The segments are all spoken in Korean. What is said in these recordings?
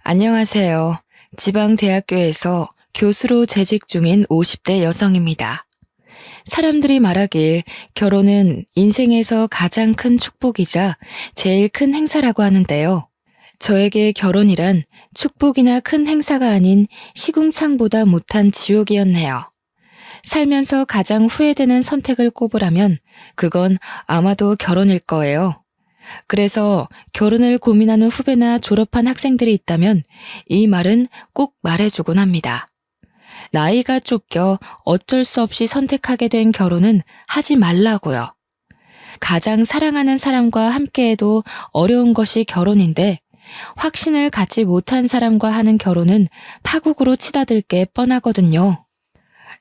안녕하세요. 지방대학교에서 교수로 재직 중인 50대 여성입니다. 사람들이 말하길 결혼은 인생에서 가장 큰 축복이자 제일 큰 행사라고 하는데요. 저에게 결혼이란 축복이나 큰 행사가 아닌 시궁창보다 못한 지옥이었네요. 살면서 가장 후회되는 선택을 꼽으라면 그건 아마도 결혼일 거예요. 그래서 결혼을 고민하는 후배나 졸업한 학생들이 있다면 이 말은 꼭 말해주곤 합니다. 나이가 쫓겨 어쩔 수 없이 선택하게 된 결혼은 하지 말라고요. 가장 사랑하는 사람과 함께해도 어려운 것이 결혼인데 확신을 갖지 못한 사람과 하는 결혼은 파국으로 치닫을 게 뻔하거든요.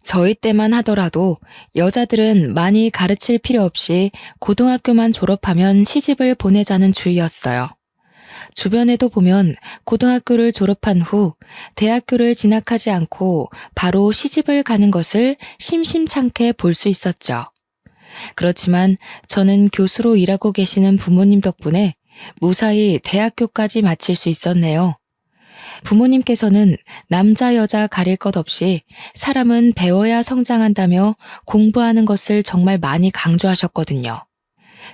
저희 때만 하더라도 여자들은 많이 가르칠 필요 없이 고등학교만 졸업하면 시집을 보내자는 주의였어요. 주변에도 보면 고등학교를 졸업한 후 대학교를 진학하지 않고 바로 시집을 가는 것을 심심찮게 볼 수 있었죠. 그렇지만 저는 교수로 일하고 계시는 부모님 덕분에 무사히 대학교까지 마칠 수 있었네요. 부모님께서는 남자 여자 가릴 것 없이 사람은 배워야 성장한다며 공부하는 것을 정말 많이 강조하셨거든요.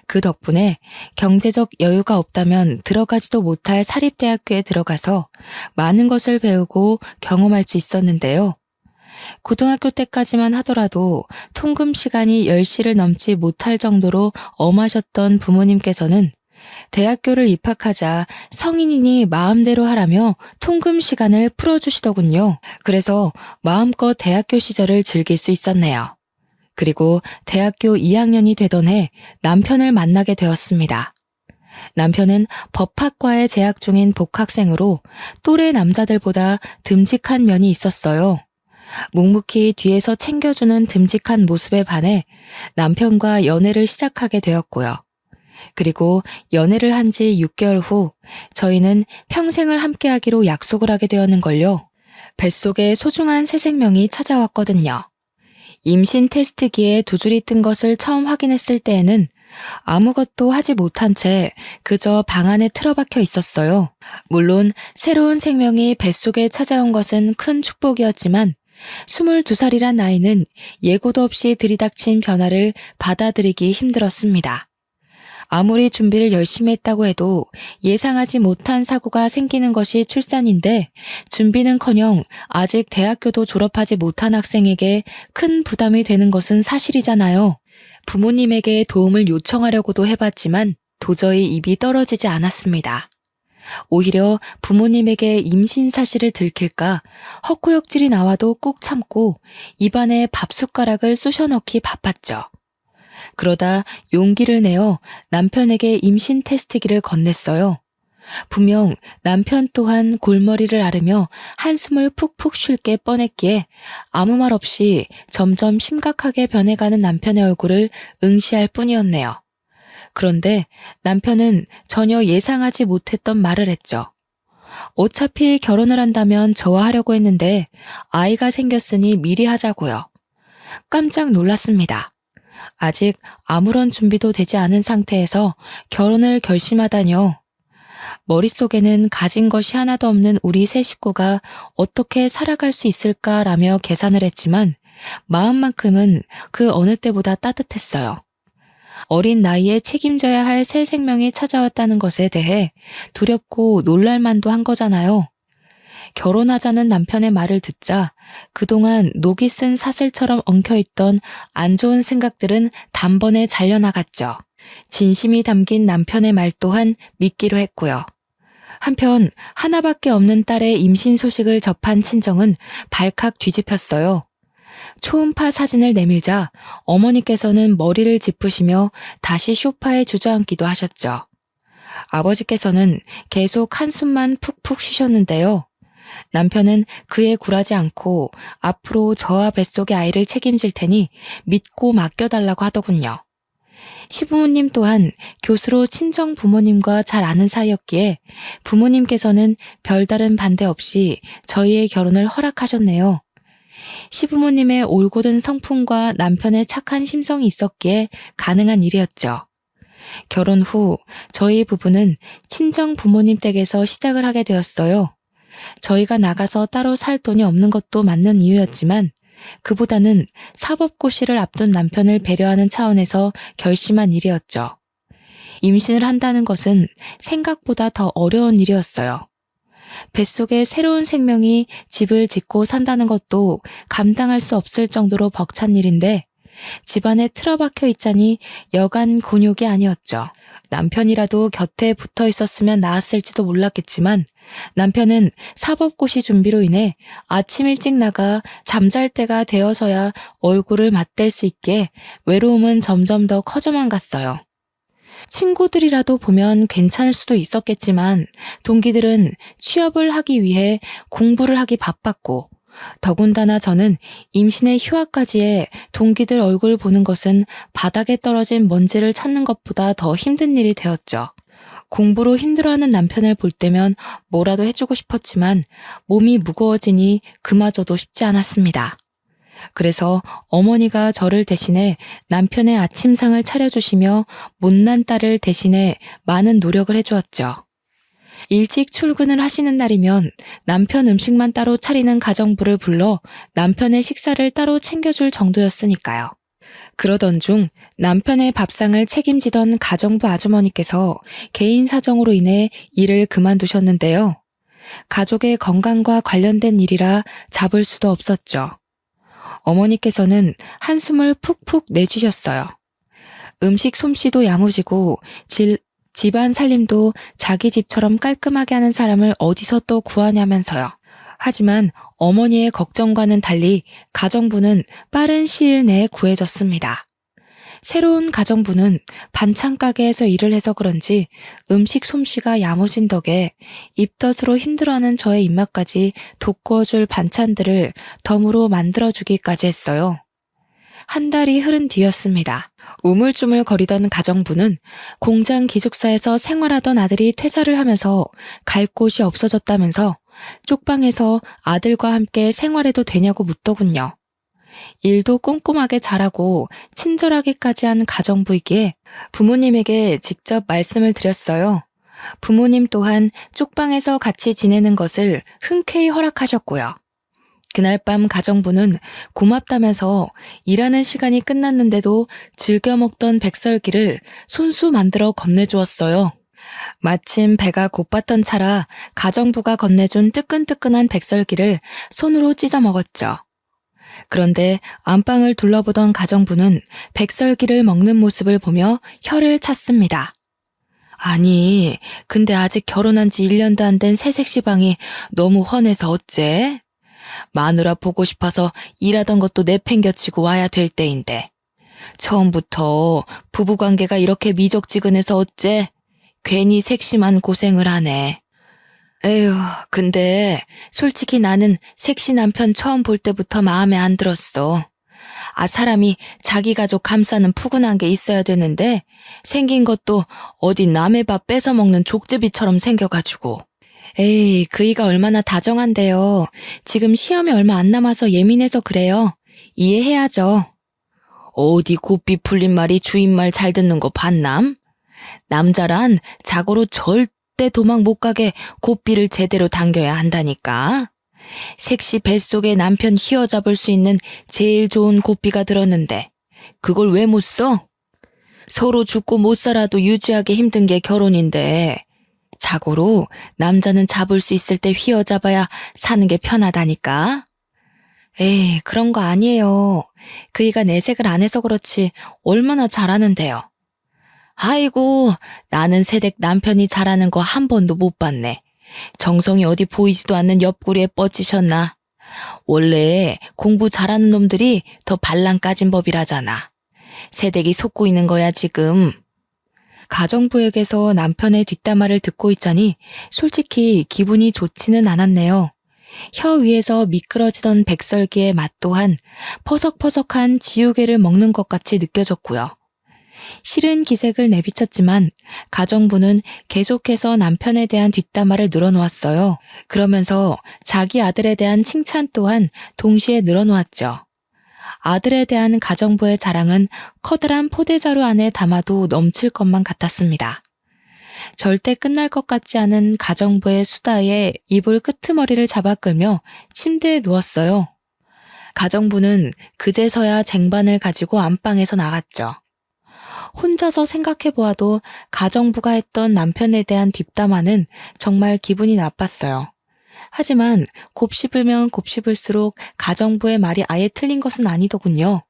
그 덕분에 경제적 여유가 없다면 들어가지도 못할 사립대학교에 들어가서 많은 것을 배우고 경험할 수 있었는데요. 고등학교 때까지만 하더라도 통금 시간이 10시를 넘지 못할 정도로 엄하셨던 부모님께서는 대학교를 입학하자 성인이니 마음대로 하라며 통금 시간을 풀어주시더군요. 그래서 마음껏 대학교 시절을 즐길 수 있었네요. 그리고 대학교 2학년이 되던 해 남편을 만나게 되었습니다. 남편은 법학과에 재학 중인 복학생으로 또래 남자들보다 듬직한 면이 있었어요. 묵묵히 뒤에서 챙겨주는 듬직한 모습에 반해 남편과 연애를 시작하게 되었고요. 그리고 연애를 한 지 6개월 후 저희는 평생을 함께하기로 약속을 하게 되었는걸요. 뱃속에 소중한 새 생명이 찾아왔거든요. 임신 테스트기에 두 줄이 뜬 것을 처음 확인했을 때에는 아무것도 하지 못한 채 그저 방 안에 틀어박혀 있었어요. 물론 새로운 생명이 뱃속에 찾아온 것은 큰 축복이었지만 22살이란 나이는 예고도 없이 들이닥친 변화를 받아들이기 힘들었습니다. 아무리 준비를 열심히 했다고 해도 예상하지 못한 사고가 생기는 것이 출산인데 준비는커녕 아직 대학교도 졸업하지 못한 학생에게 큰 부담이 되는 것은 사실이잖아요. 부모님에게 도움을 요청하려고도 해봤지만 도저히 입이 떨어지지 않았습니다. 오히려 부모님에게 임신 사실을 들킬까 헛구역질이 나와도 꾹 참고 입안에 밥숟가락을 쑤셔 넣기 바빴죠. 그러다 용기를 내어 남편에게 임신 테스트기를 건넸어요. 분명 남편 또한 골머리를 앓으며 한숨을 푹푹 쉴 게 뻔했기에 아무 말 없이 점점 심각하게 변해가는 남편의 얼굴을 응시할 뿐이었네요. 그런데 남편은 전혀 예상하지 못했던 말을 했죠. 어차피 결혼을 한다면 저와 하려고 했는데 아이가 생겼으니 미리 하자고요. 깜짝 놀랐습니다. 아직 아무런 준비도 되지 않은 상태에서 결혼을 결심하다뇨. 머릿속에는 가진 것이 하나도 없는 우리 세 식구가 어떻게 살아갈 수 있을까라며 계산을 했지만 마음만큼은 그 어느 때보다 따뜻했어요. 어린 나이에 책임져야 할 새 생명이 찾아왔다는 것에 대해 두렵고 놀랄만도 한 거잖아요. 결혼하자는 남편의 말을 듣자 그동안 녹이 쓴 사슬처럼 엉켜있던 안 좋은 생각들은 단번에 잘려나갔죠. 진심이 담긴 남편의 말 또한 믿기로 했고요. 한편 하나밖에 없는 딸의 임신 소식을 접한 친정은 발칵 뒤집혔어요. 초음파 사진을 내밀자 어머니께서는 머리를 짚으시며 다시 소파에 주저앉기도 하셨죠. 아버지께서는 계속 한숨만 푹푹 쉬셨는데요. 남편은 그에 굴하지 않고 앞으로 저와 뱃속의 아이를 책임질 테니 믿고 맡겨달라고 하더군요. 시부모님 또한 교수로 친정 부모님과 잘 아는 사이였기에 부모님께서는 별다른 반대 없이 저희의 결혼을 허락하셨네요. 시부모님의 올곧은 성품과 남편의 착한 심성이 있었기에 가능한 일이었죠. 결혼 후 저희 부부는 친정 부모님 댁에서 시작을 하게 되었어요. 저희가 나가서 따로 살 돈이 없는 것도 맞는 이유였지만 그보다는 사법고시를 앞둔 남편을 배려하는 차원에서 결심한 일이었죠. 임신을 한다는 것은 생각보다 더 어려운 일이었어요. 뱃속에 새로운 생명이 집을 짓고 산다는 것도 감당할 수 없을 정도로 벅찬 일인데 집안에 틀어박혀 있자니 여간 곤욕이 아니었죠. 남편이라도 곁에 붙어 있었으면 나았을지도 몰랐겠지만 남편은 사법고시 준비로 인해 아침 일찍 나가 잠잘 때가 되어서야 얼굴을 맞댈 수 있게 외로움은 점점 더 커져만 갔어요. 친구들이라도 보면 괜찮을 수도 있었겠지만 동기들은 취업을 하기 위해 공부를 하기 바빴고 더군다나 저는 임신의 휴학까지에 동기들 얼굴 보는 것은 바닥에 떨어진 먼지를 찾는 것보다 더 힘든 일이 되었죠. 공부로 힘들어하는 남편을 볼 때면 뭐라도 해주고 싶었지만 몸이 무거워지니 그마저도 쉽지 않았습니다. 그래서 어머니가 저를 대신해 남편의 아침상을 차려주시며 못난 딸을 대신해 많은 노력을 해주었죠. 일찍 출근을 하시는 날이면 남편 음식만 따로 차리는 가정부를 불러 남편의 식사를 따로 챙겨줄 정도였으니까요. 그러던 중 남편의 밥상을 책임지던 가정부 아주머니께서 개인 사정으로 인해 일을 그만두셨는데요. 가족의 건강과 관련된 일이라 잡을 수도 없었죠. 어머니께서는 한숨을 푹푹 내쉬셨어요. 음식 솜씨도 야무지고 집안 살림도 자기 집처럼 깔끔하게 하는 사람을 어디서 또 구하냐면서요. 하지만 어머니의 걱정과는 달리 가정부는 빠른 시일 내에 구해졌습니다. 새로운 가정부는 반찬 가게에서 일을 해서 그런지 음식 솜씨가 야무진 덕에 입덧으로 힘들어하는 저의 입맛까지 돋구어줄 반찬들을 덤으로 만들어주기까지 했어요. 한 달이 흐른 뒤였습니다. 우물쭈물 거리던 가정부는 공장 기숙사에서 생활하던 아들이 퇴사를 하면서 갈 곳이 없어졌다면서 쪽방에서 아들과 함께 생활해도 되냐고 묻더군요. 일도 꼼꼼하게 잘하고 친절하게까지 한 가정부이기에 부모님에게 직접 말씀을 드렸어요. 부모님 또한 쪽방에서 같이 지내는 것을 흔쾌히 허락하셨고요. 그날 밤 가정부는 고맙다면서 일하는 시간이 끝났는데도 즐겨 먹던 백설기를 손수 만들어 건네주었어요. 마침 배가 고팠던 차라 가정부가 건네준 뜨끈뜨끈한 백설기를 손으로 찢어 먹었죠. 그런데 안방을 둘러보던 가정부는 백설기를 먹는 모습을 보며 혀를 찼습니다. 아니, 근데 아직 결혼한 지 1년도 안 된 새색시방이 너무 훤해서 어째? 마누라 보고 싶어서 일하던 것도 내팽겨치고 와야 될 때인데. 처음부터 부부관계가 이렇게 미적지근해서 어째? 괜히 색심한 고생을 하네. 에휴, 근데 솔직히 나는 색시 남편 처음 볼 때부터 마음에 안 들었어. 사람이 자기 가족 감싸는 푸근한 게 있어야 되는데 생긴 것도 어디 남의 밥 뺏어 먹는 족제비처럼 생겨가지고. 에이, 그이가 얼마나 다정한데요. 지금 시험이 얼마 안 남아서 예민해서 그래요. 이해해야죠. 어디 곱비 풀린 말이 주인 말 잘 듣는 거 봤남? 남자란 자고로 절대 도망 못 가게 곱비를 제대로 당겨야 한다니까. 색시 뱃속에 남편 휘어잡을 수 있는 제일 좋은 곱비가 들었는데 그걸 왜 못 써? 서로 죽고 못 살아도 유지하기 힘든 게 결혼인데 자고로 남자는 잡을 수 있을 때 휘어잡아야 사는 게 편하다니까. 에이, 그런 거 아니에요. 그이가 내색을 안 해서 그렇지 얼마나 잘하는데요. 아이고, 나는 새댁 남편이 잘하는 거 한 번도 못 봤네. 정성이 어디 보이지도 않는 옆구리에 뻗치셨나. 원래 공부 잘하는 놈들이 더 발랑 까진 법이라잖아. 새댁이 속고 있는 거야 지금. 가정부에게서 남편의 뒷담화를 듣고 있자니 솔직히 기분이 좋지는 않았네요. 혀 위에서 미끄러지던 백설기의 맛 또한 퍼석퍼석한 지우개를 먹는 것 같이 느껴졌고요. 싫은 기색을 내비쳤지만 가정부는 계속해서 남편에 대한 뒷담화를 늘어놓았어요. 그러면서 자기 아들에 대한 칭찬 또한 동시에 늘어놓았죠. 아들에 대한 가정부의 자랑은 커다란 포대자루 안에 담아도 넘칠 것만 같았습니다. 절대 끝날 것 같지 않은 가정부의 수다에 이불 끄트머리를 잡아 끌며 침대에 누웠어요. 가정부는 그제서야 쟁반을 가지고 안방에서 나갔죠. 혼자서 생각해 보아도 가정부가 했던 남편에 대한 뒷담화는 정말 기분이 나빴어요. 하지만 곱씹으면 곱씹을수록 가정부의 말이 아예 틀린 것은 아니더군요.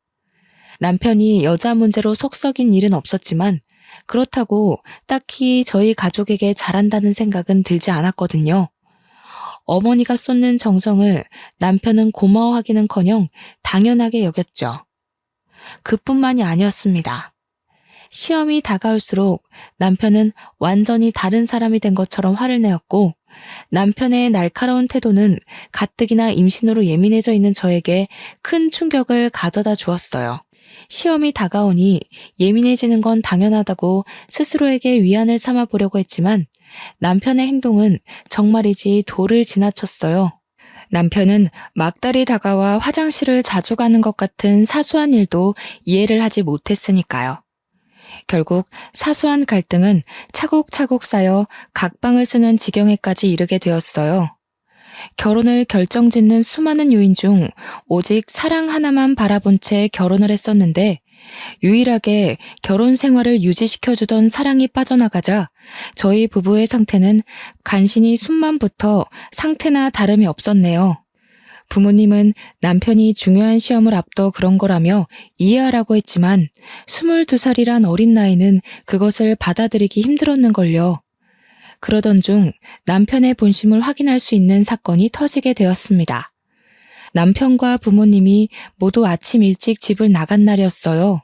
남편이 여자 문제로 속 썩인 일은 없었지만 그렇다고 딱히 저희 가족에게 잘한다는 생각은 들지 않았거든요. 어머니가 쏟는 정성을 남편은 고마워하기는커녕 당연하게 여겼죠. 그뿐만이 아니었습니다. 시험이 다가올수록 남편은 완전히 다른 사람이 된 것처럼 화를 내었고 남편의 날카로운 태도는 가뜩이나 임신으로 예민해져 있는 저에게 큰 충격을 가져다 주었어요. 시험이 다가오니 예민해지는 건 당연하다고 스스로에게 위안을 삼아 보려고 했지만 남편의 행동은 정말이지 도를 지나쳤어요. 남편은 막달이 다가와 화장실을 자주 가는 것 같은 사소한 일도 이해를 하지 못했으니까요. 결국 사소한 갈등은 차곡차곡 쌓여 각방을 쓰는 지경에까지 이르게 되었어요. 결혼을 결정짓는 수많은 요인 중 오직 사랑 하나만 바라본 채 결혼을 했었는데 유일하게 결혼 생활을 유지시켜주던 사랑이 빠져나가자 저희 부부의 상태는 간신히 숨만 붙어 상태나 다름이 없었네요. 부모님은 남편이 중요한 시험을 앞둬 그런 거라며 이해하라고 했지만 22살이란 어린 나이는 그것을 받아들이기 힘들었는걸요. 그러던 중 남편의 본심을 확인할 수 있는 사건이 터지게 되었습니다. 남편과 부모님이 모두 아침 일찍 집을 나간 날이었어요.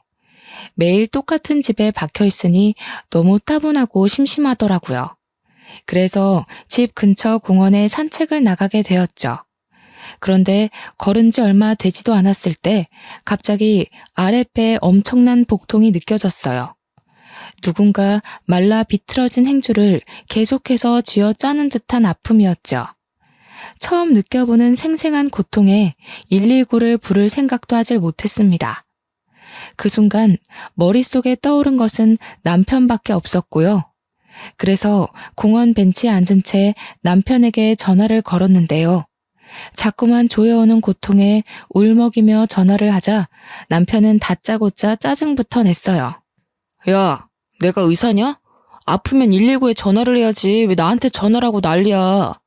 매일 똑같은 집에 박혀 있으니 너무 따분하고 심심하더라고요. 그래서 집 근처 공원에 산책을 나가게 되었죠. 그런데 걸은 지 얼마 되지도 않았을 때 갑자기 아랫배에 엄청난 복통이 느껴졌어요. 누군가 말라 비틀어진 행주를 계속해서 쥐어짜는 듯한 아픔이었죠. 처음 느껴보는 생생한 고통에 119를 부를 생각도 하질 못했습니다. 그 순간 머릿속에 떠오른 것은 남편밖에 없었고요. 그래서 공원 벤치에 앉은 채 남편에게 전화를 걸었는데요. 자꾸만 조여오는 고통에 울먹이며 전화를 하자 남편은 다짜고짜 짜증부터 냈어요. 야, 내가 의사냐? 아프면 119에 전화를 해야지 왜 나한테 전화를 하고 난리야.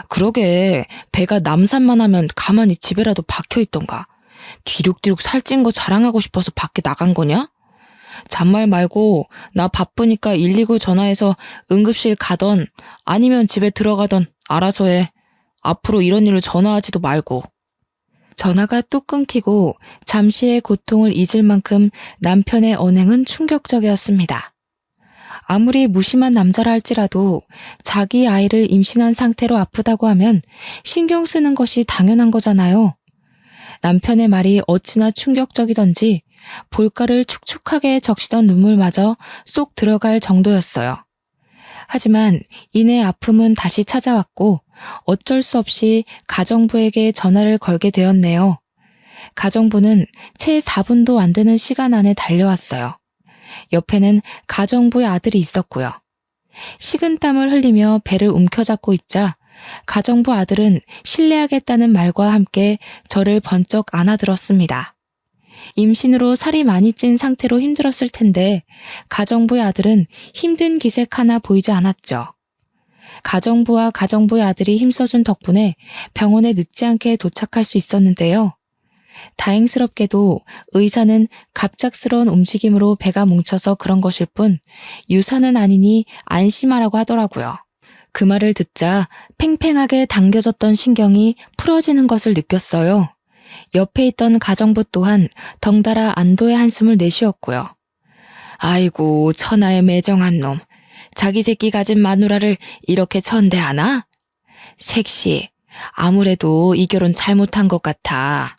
그러게 배가 남산만 하면 가만히 집에라도 박혀있던가. 뒤룩뒤룩 살찐 거 자랑하고 싶어서 밖에 나간 거냐? 잔말 말고 나 바쁘니까 119 전화해서 응급실 가던 아니면 집에 들어가던 알아서 해. 앞으로 이런 일로 전화하지도 말고. 전화가 뚝 끊기고 잠시의 고통을 잊을 만큼 남편의 언행은 충격적이었습니다. 아무리 무심한 남자라 할지라도 자기 아이를 임신한 상태로 아프다고 하면 신경 쓰는 것이 당연한 거잖아요. 남편의 말이 어찌나 충격적이던지 볼가를 축축하게 적시던 눈물마저 쏙 들어갈 정도였어요. 하지만 이내 아픔은 다시 찾아왔고 어쩔 수 없이 가정부에게 전화를 걸게 되었네요. 가정부는 채 4분도 안 되는 시간 안에 달려왔어요. 옆에는 가정부의 아들이 있었고요. 식은땀을 흘리며 배를 움켜잡고 있자 가정부 아들은 실례하겠다는 말과 함께 저를 번쩍 안아들었습니다. 임신으로 살이 많이 찐 상태로 힘들었을 텐데 가정부의 아들은 힘든 기색 하나 보이지 않았죠. 가정부와 가정부의 아들이 힘써준 덕분에 병원에 늦지 않게 도착할 수 있었는데요. 다행스럽게도 의사는 갑작스러운 움직임으로 배가 뭉쳐서 그런 것일 뿐 유산은 아니니 안심하라고 하더라고요. 그 말을 듣자 팽팽하게 당겨졌던 신경이 풀어지는 것을 느꼈어요. 옆에 있던 가정부 또한 덩달아 안도의 한숨을 내쉬었고요. 아이고 천하의 매정한 놈. 자기 새끼 가진 마누라를 이렇게 천대하나? 색시, 아무래도 이 결혼 잘못한 것 같아.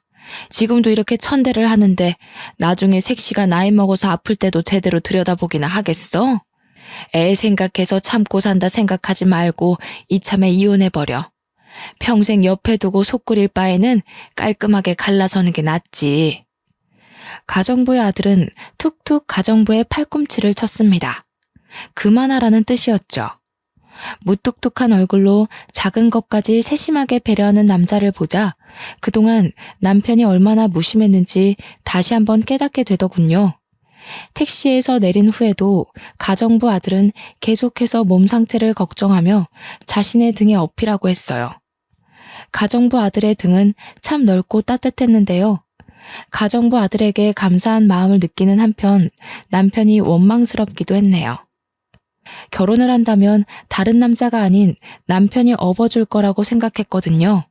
지금도 이렇게 천대를 하는데 나중에 색시가 나이 먹어서 아플 때도 제대로 들여다보기나 하겠어? 애 생각해서 참고 산다 생각하지 말고 이참에 이혼해버려. 평생 옆에 두고 속 끓일 바에는 깔끔하게 갈라서는 게 낫지. 가정부의 아들은 툭툭 가정부의 팔꿈치를 쳤습니다. 그만하라는 뜻이었죠. 무뚝뚝한 얼굴로 작은 것까지 세심하게 배려하는 남자를 보자 그동안 남편이 얼마나 무심했는지 다시 한번 깨닫게 되더군요. 택시에서 내린 후에도 가정부 아들은 계속해서 몸 상태를 걱정하며 자신의 등에 업히라고 했어요. 가정부 아들의 등은 참 넓고 따뜻했는데요. 가정부 아들에게 감사한 마음을 느끼는 한편 남편이 원망스럽기도 했네요. 결혼을 한다면 다른 남자가 아닌 남편이 업어줄 거라고 생각했거든요.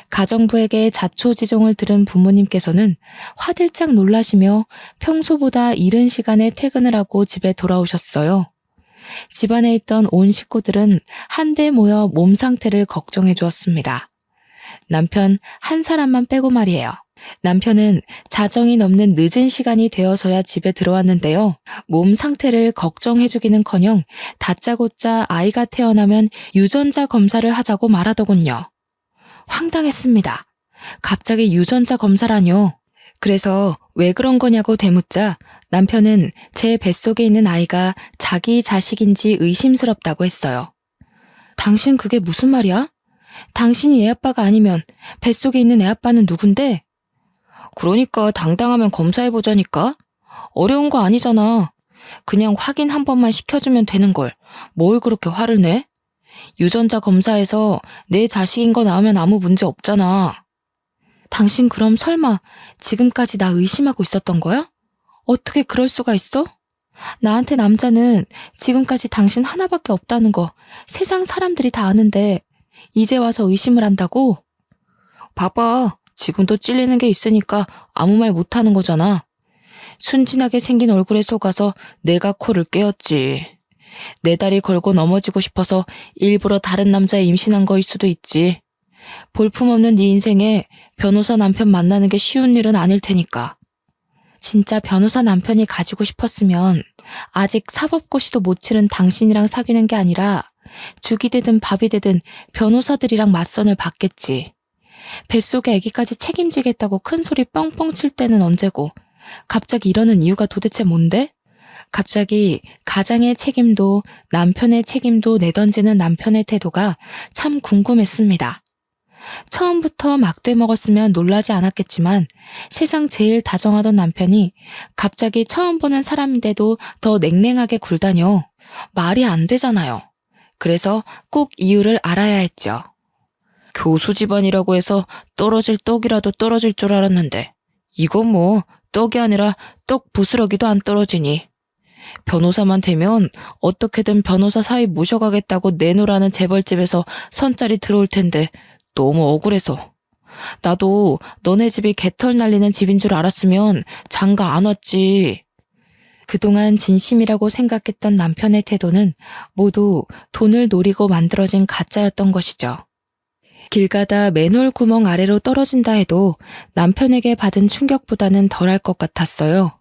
가정부에게 자초지종을 들은 부모님께서는 화들짝 놀라시며 평소보다 이른 시간에 퇴근을 하고 집에 돌아오셨어요. 집안에 있던 온 식구들은 한데 모여 몸 상태를 걱정해 주었습니다. 남편 한 사람만 빼고 말이에요. 남편은 자정이 넘는 늦은 시간이 되어서야 집에 들어왔는데요. 몸 상태를 걱정해주기는커녕 다짜고짜 아이가 태어나면 유전자 검사를 하자고 말하더군요. 황당했습니다. 갑자기 유전자 검사라뇨. 그래서 왜 그런 거냐고 되묻자 남편은 제 뱃속에 있는 아이가 자기 자식인지 의심스럽다고 했어요. 당신 그게 무슨 말이야? 당신이 애 아빠가 아니면 뱃속에 있는 애 아빠는 누군데? 그러니까 당당하면 검사해보자니까. 어려운 거 아니잖아. 그냥 확인 한 번만 시켜주면 되는 걸. 뭘 그렇게 화를 내? 유전자 검사에서 내 자식인 거 나오면 아무 문제 없잖아. 당신 그럼 설마 지금까지 나 의심하고 있었던 거야? 어떻게 그럴 수가 있어? 나한테 남자는 지금까지 당신 하나밖에 없다는 거 세상 사람들이 다 아는데 이제 와서 의심을 한다고? 봐봐. 지금도 찔리는 게 있으니까 아무 말 못하는 거잖아. 순진하게 생긴 얼굴에 속아서 내가 코를 꿰었지. 내 다리 걸고 넘어지고 싶어서 일부러 다른 남자 임신한 거일 수도 있지. 볼품없는 네 인생에 변호사 남편 만나는 게 쉬운 일은 아닐 테니까. 진짜 변호사 남편이 가지고 싶었으면 아직 사법고시도 못 치른 당신이랑 사귀는 게 아니라 죽이 되든 밥이 되든 변호사들이랑 맞선을 받겠지. 뱃속에 아기까지 책임지겠다고 큰 소리 뻥뻥 칠 때는 언제고 갑자기 이러는 이유가 도대체 뭔데? 갑자기 가장의 책임도 남편의 책임도 내던지는 남편의 태도가 참 궁금했습니다. 처음부터 막대 먹었으면 놀라지 않았겠지만 세상 제일 다정하던 남편이 갑자기 처음 보는 사람인데도 더 냉랭하게 굴다뇨. 말이 안 되잖아요. 그래서 꼭 이유를 알아야 했죠. 교수 집안이라고 해서 떨어질 떡이라도 떨어질 줄 알았는데 이건 뭐 떡이 아니라 떡 부스러기도 안 떨어지니. 변호사만 되면 어떻게든 변호사 사위 모셔가겠다고 내놓으라는 재벌집에서 선짜리 들어올 텐데 너무 억울해서. 나도 너네 집이 개털 날리는 집인 줄 알았으면 장가 안 왔지. 그동안 진심이라고 생각했던 남편의 태도는 모두 돈을 노리고 만들어진 가짜였던 것이죠. 길 가다 맨홀 구멍 아래로 떨어진다 해도 남편에게 받은 충격보다는 덜할 것 같았어요.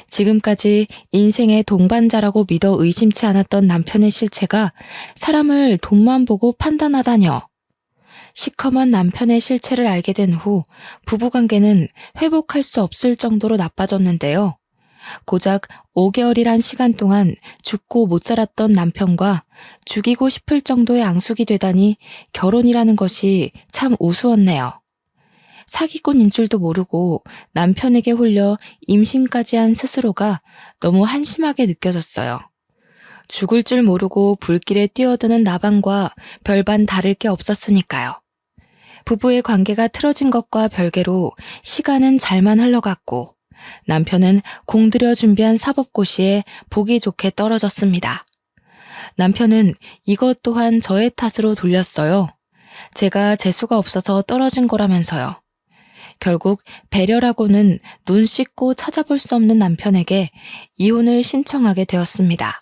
지금까지 인생의 동반자라고 믿어 의심치 않았던 남편의 실체가 사람을 돈만 보고 판단하다뇨. 시커먼 남편의 실체를 알게 된 후 부부관계는 회복할 수 없을 정도로 나빠졌는데요. 고작 5개월이란 시간 동안 죽고 못 살았던 남편과 죽이고 싶을 정도의 앙숙이 되다니 결혼이라는 것이 참 우스웠네요. 사기꾼인 줄도 모르고 남편에게 홀려 임신까지 한 스스로가 너무 한심하게 느껴졌어요. 죽을 줄 모르고 불길에 뛰어드는 나방과 별반 다를 게 없었으니까요. 부부의 관계가 틀어진 것과 별개로 시간은 잘만 흘러갔고 남편은 공들여 준비한 사법고시에 보기 좋게 떨어졌습니다. 남편은 이것 또한 저의 탓으로 돌렸어요. 제가 재수가 없어서 떨어진 거라면서요. 결국 배려라고는 눈 씻고 찾아볼 수 없는 남편에게 이혼을 신청하게 되었습니다.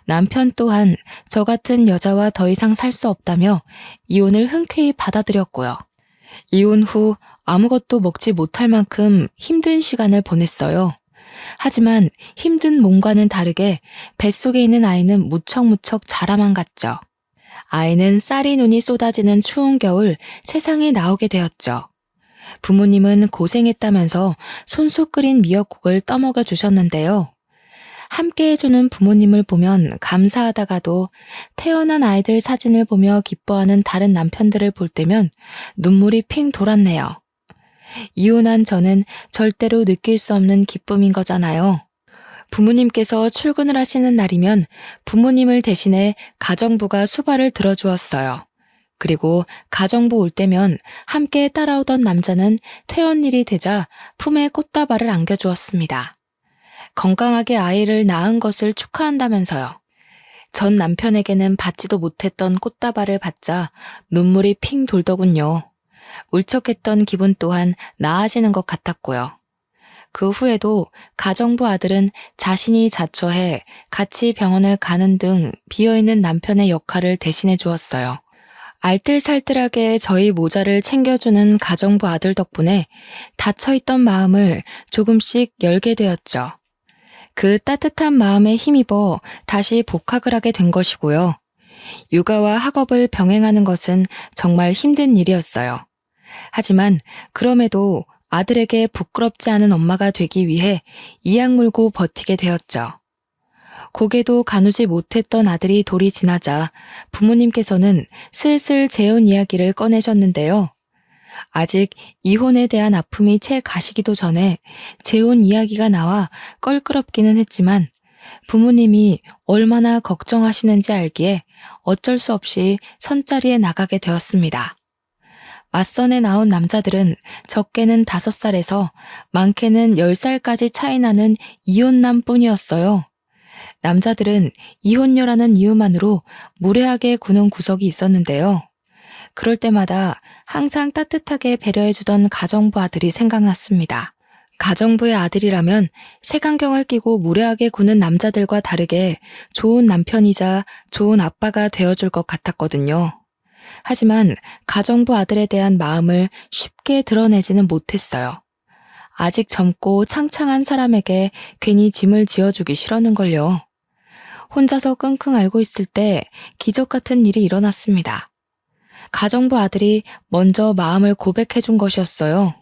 남편 또한 저 같은 여자와 더 이상 살 수 없다며 이혼을 흔쾌히 받아들였고요. 이혼 후 아무것도 먹지 못할 만큼 힘든 시간을 보냈어요. 하지만 힘든 몸과는 다르게 뱃속에 있는 아이는 무척무척 자라만 갔죠. 아이는 쌀이 눈이 쏟아지는 추운 겨울 세상에 나오게 되었죠. 부모님은 고생했다면서 손수 끓인 미역국을 떠먹여 주셨는데요. 함께 해주는 부모님을 보면 감사하다가도 태어난 아이들 사진을 보며 기뻐하는 다른 남편들을 볼 때면 눈물이 핑 돌았네요. 이혼한 저는 절대로 느낄 수 없는 기쁨인 거잖아요. 부모님께서 출근을 하시는 날이면 부모님을 대신해 가정부가 수발을 들어주었어요. 그리고 가정부 올 때면 함께 따라오던 남자는 퇴원일이 되자 품에 꽃다발을 안겨주었습니다. 건강하게 아이를 낳은 것을 축하한다면서요. 전 남편에게는 받지도 못했던 꽃다발을 받자 눈물이 핑 돌더군요. 울적했던 기분 또한 나아지는 것 같았고요. 그 후에도 가정부 아들은 자신이 자처해 같이 병원을 가는 등 비어있는 남편의 역할을 대신해 주었어요. 알뜰살뜰하게 저희 모자를 챙겨주는 가정부 아들 덕분에 닫혀있던 마음을 조금씩 열게 되었죠. 그 따뜻한 마음에 힘입어 다시 복학을 하게 된 것이고요. 육아와 학업을 병행하는 것은 정말 힘든 일이었어요. 하지만 그럼에도 아들에게 부끄럽지 않은 엄마가 되기 위해 이악 물고 버티게 되었죠. 고개도 가누지 못했던 아들이 돌이 지나자 부모님께서는 슬슬 재혼 이야기를 꺼내셨는데요. 아직 이혼에 대한 아픔이 채 가시기도 전에 재혼 이야기가 나와 껄끄럽기는 했지만 부모님이 얼마나 걱정하시는지 알기에 어쩔 수 없이 선자리에 나가게 되었습니다. 맞선에 나온 남자들은 적게는 5살에서 많게는 10살까지 차이 나는 이혼남뿐이었어요. 남자들은 이혼녀라는 이유만으로 무례하게 구는 구석이 있었는데요. 그럴 때마다 항상 따뜻하게 배려해주던 가정부 아들이 생각났습니다. 가정부의 아들이라면 색안경을 끼고 무례하게 구는 남자들과 다르게 좋은 남편이자 좋은 아빠가 되어줄 것 같았거든요. 하지만 가정부 아들에 대한 마음을 쉽게 드러내지는 못했어요. 아직 젊고 창창한 사람에게 괜히 짐을 지어주기 싫었는걸요. 혼자서 끙끙 앓고 있을 때 기적 같은 일이 일어났습니다. 가정부 아들이 먼저 마음을 고백해준 것이었어요.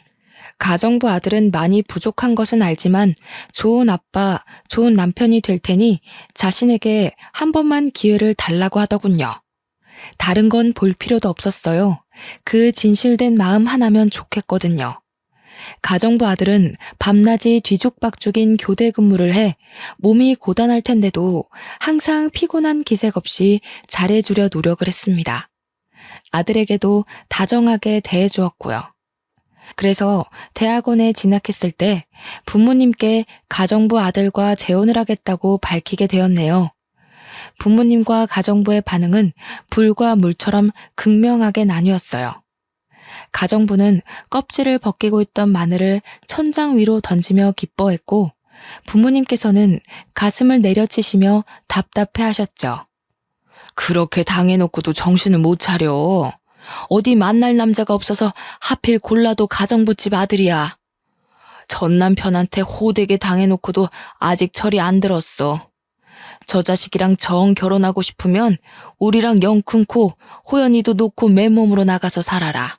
가정부 아들은 많이 부족한 것은 알지만 좋은 아빠, 좋은 남편이 될 테니 자신에게 한 번만 기회를 달라고 하더군요. 다른 건 볼 필요도 없었어요. 그 진실된 마음 하나면 좋겠거든요. 가정부 아들은 밤낮이 뒤죽박죽인 교대 근무를 해 몸이 고단할 텐데도 항상 피곤한 기색 없이 잘해주려 노력을 했습니다. 아들에게도 다정하게 대해주었고요. 그래서 대학원에 진학했을 때 부모님께 가정부 아들과 재혼을 하겠다고 밝히게 되었네요. 부모님과 가정부의 반응은 불과 물처럼 극명하게 나뉘었어요. 가정부는 껍질을 벗기고 있던 마늘을 천장 위로 던지며 기뻐했고 부모님께서는 가슴을 내려치시며 답답해하셨죠. 그렇게 당해놓고도 정신을 못 차려. 어디 만날 남자가 없어서 하필 골라도 가정부집 아들이야. 전 남편한테 호되게 당해놓고도 아직 철이 안 들었어. 저 자식이랑 정 결혼하고 싶으면 우리랑 영 끊고 호연이도 놓고 맨몸으로 나가서 살아라.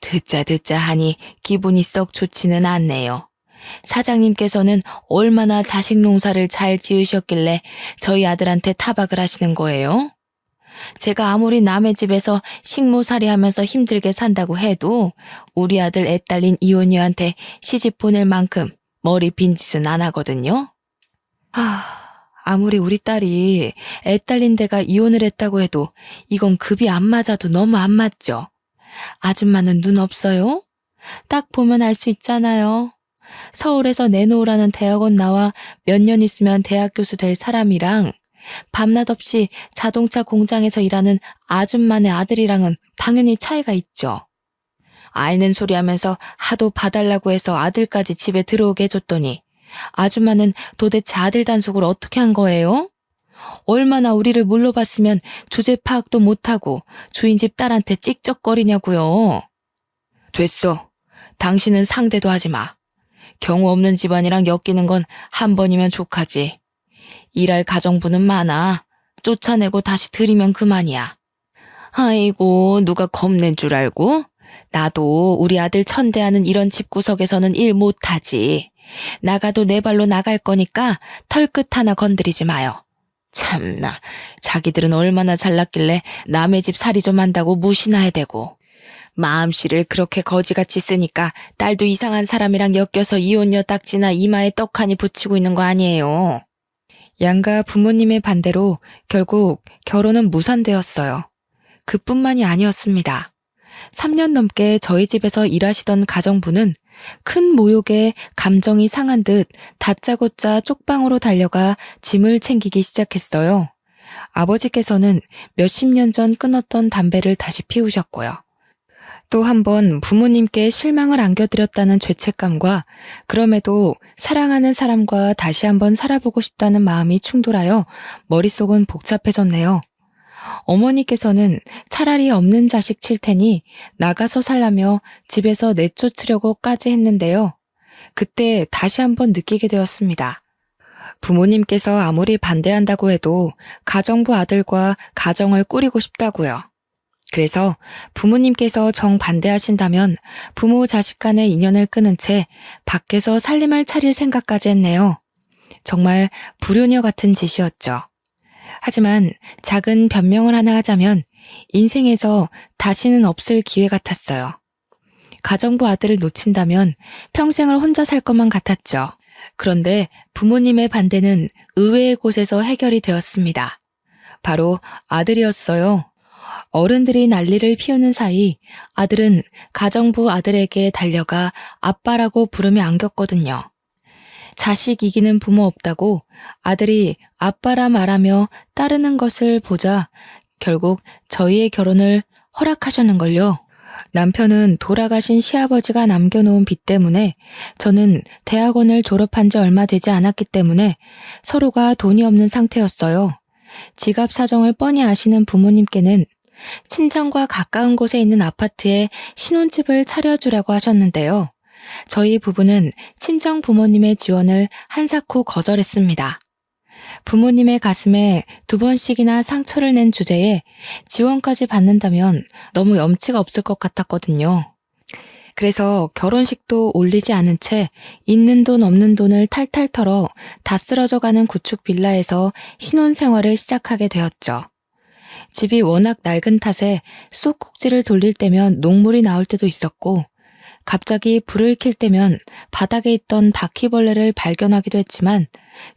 듣자 하니 기분이 썩 좋지는 않네요. 사장님께서는 얼마나 자식 농사를 잘 지으셨길래 저희 아들한테 타박을 하시는 거예요? 제가 아무리 남의 집에서 식모살이 하면서 힘들게 산다고 해도 우리 아들 애 딸린 이혼녀한테 시집 보낼 만큼 머리 빈 짓은 안 하거든요. 아무리 우리 딸이 애 딸린 데가 이혼을 했다고 해도 이건 급이 안 맞아도 너무 안 맞죠? 아줌마는 눈 없어요? 딱 보면 알 수 있잖아요. 서울에서 내놓으라는 대학원 나와 몇 년 있으면 대학 교수 될 사람이랑 밤낮 없이 자동차 공장에서 일하는 아줌마네 아들이랑은 당연히 차이가 있죠. 앓는 소리 하면서 하도 봐달라고 해서 아들까지 집에 들어오게 해줬더니 아줌마는 도대체 아들 단속을 어떻게 한 거예요? 얼마나 우리를 물러봤으면 주제 파악도 못하고 주인집 딸한테 찍적거리냐고요. 됐어. 당신은 상대도 하지 마. 경우 없는 집안이랑 엮이는 건 한 번이면 족하지. 일할 가정부는 많아. 쫓아내고 다시 들이면 그만이야. 아이고, 누가 겁낸 줄 알고? 나도 우리 아들 천대하는 이런 집구석에서는 일 못하지. 나가도 내 발로 나갈 거니까 털끝 하나 건드리지 마요. 참나, 자기들은 얼마나 잘났길래 남의 집 살이 좀 한다고 무시나 해대고. 마음씨를 그렇게 거지같이 쓰니까 딸도 이상한 사람이랑 엮여서 이혼녀 딱지나 이마에 떡하니 붙이고 있는 거 아니에요. 양가 부모님의 반대로 결국 결혼은 무산되었어요. 그뿐만이 아니었습니다. 3년 넘게 저희 집에서 일하시던 가정부는 큰 모욕에 감정이 상한 듯 다짜고짜 쪽방으로 달려가 짐을 챙기기 시작했어요. 아버지께서는 몇십 년 전 끊었던 담배를 다시 피우셨고요. 또 한 번 부모님께 실망을 안겨드렸다는 죄책감과 그럼에도 사랑하는 사람과 다시 한번 살아보고 싶다는 마음이 충돌하여 머릿속은 복잡해졌네요. 어머니께서는 차라리 없는 자식 칠 테니 나가서 살라며 집에서 내쫓으려고까지 했는데요. 그때 다시 한번 느끼게 되었습니다. 부모님께서 아무리 반대한다고 해도 가정부 아들과 가정을 꾸리고 싶다고요. 그래서 부모님께서 정반대하신다면 부모 자식 간의 인연을 끊은 채 밖에서 살림을 차릴 생각까지 했네요. 정말 불효녀 같은 짓이었죠. 하지만 작은 변명을 하나 하자면 인생에서 다시는 없을 기회 같았어요. 가정부 아들을 놓친다면 평생을 혼자 살 것만 같았죠. 그런데 부모님의 반대는 의외의 곳에서 해결이 되었습니다. 바로 아들이었어요. 어른들이 난리를 피우는 사이 아들은 가정부 아들에게 달려가 아빠라고 부르며 안겼거든요. 자식 이기는 부모 없다고 아들이 아빠라 말하며 따르는 것을 보자 결국 저희의 결혼을 허락하셨는걸요. 남편은 돌아가신 시아버지가 남겨놓은 빚 때문에 저는 대학원을 졸업한 지 얼마 되지 않았기 때문에 서로가 돈이 없는 상태였어요. 지갑 사정을 뻔히 아시는 부모님께는 친정과 가까운 곳에 있는 아파트에 신혼집을 차려주라고 하셨는데요. 저희 부부는 친정 부모님의 지원을 한사코 거절했습니다. 부모님의 가슴에 2번씩이나 상처를 낸 주제에 지원까지 받는다면 너무 염치가 없을 것 같았거든요. 그래서 결혼식도 올리지 않은 채 있는 돈 없는 돈을 탈탈 털어 다 쓰러져가는 구축 빌라에서 신혼생활을 시작하게 되었죠. 집이 워낙 낡은 탓에 쑥꼭지를 돌릴 때면 녹물이 나올 때도 있었고 갑자기 불을 켤 때면 바닥에 있던 바퀴벌레를 발견하기도 했지만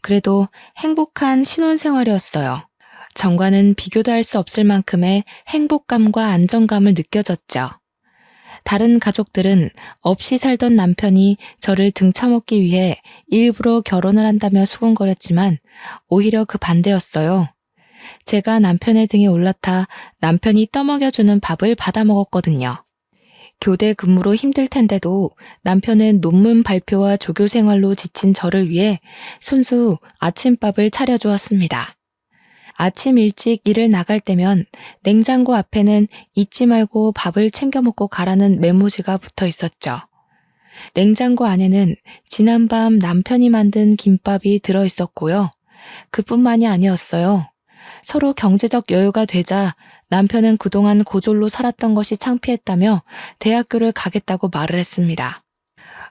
그래도 행복한 신혼생활이었어요. 전과는 비교도 할 수 없을 만큼의 행복감과 안정감을 느껴졌죠. 다른 가족들은 없이 살던 남편이 저를 등쳐먹기 위해 일부러 결혼을 한다며 수군거렸지만 오히려 그 반대였어요. 제가 남편의 등에 올라타 남편이 떠먹여주는 밥을 받아먹었거든요. 교대 근무로 힘들 텐데도 남편은 논문 발표와 조교 생활로 지친 저를 위해 손수 아침밥을 차려주었습니다. 아침 일찍 일을 나갈 때면 냉장고 앞에는 잊지 말고 밥을 챙겨 먹고 가라는 메모지가 붙어 있었죠. 냉장고 안에는 지난밤 남편이 만든 김밥이 들어 있었고요. 그뿐만이 아니었어요. 서로 경제적 여유가 되자 남편은 그동안 고졸로 살았던 것이 창피했다며 대학교를 가겠다고 말을 했습니다.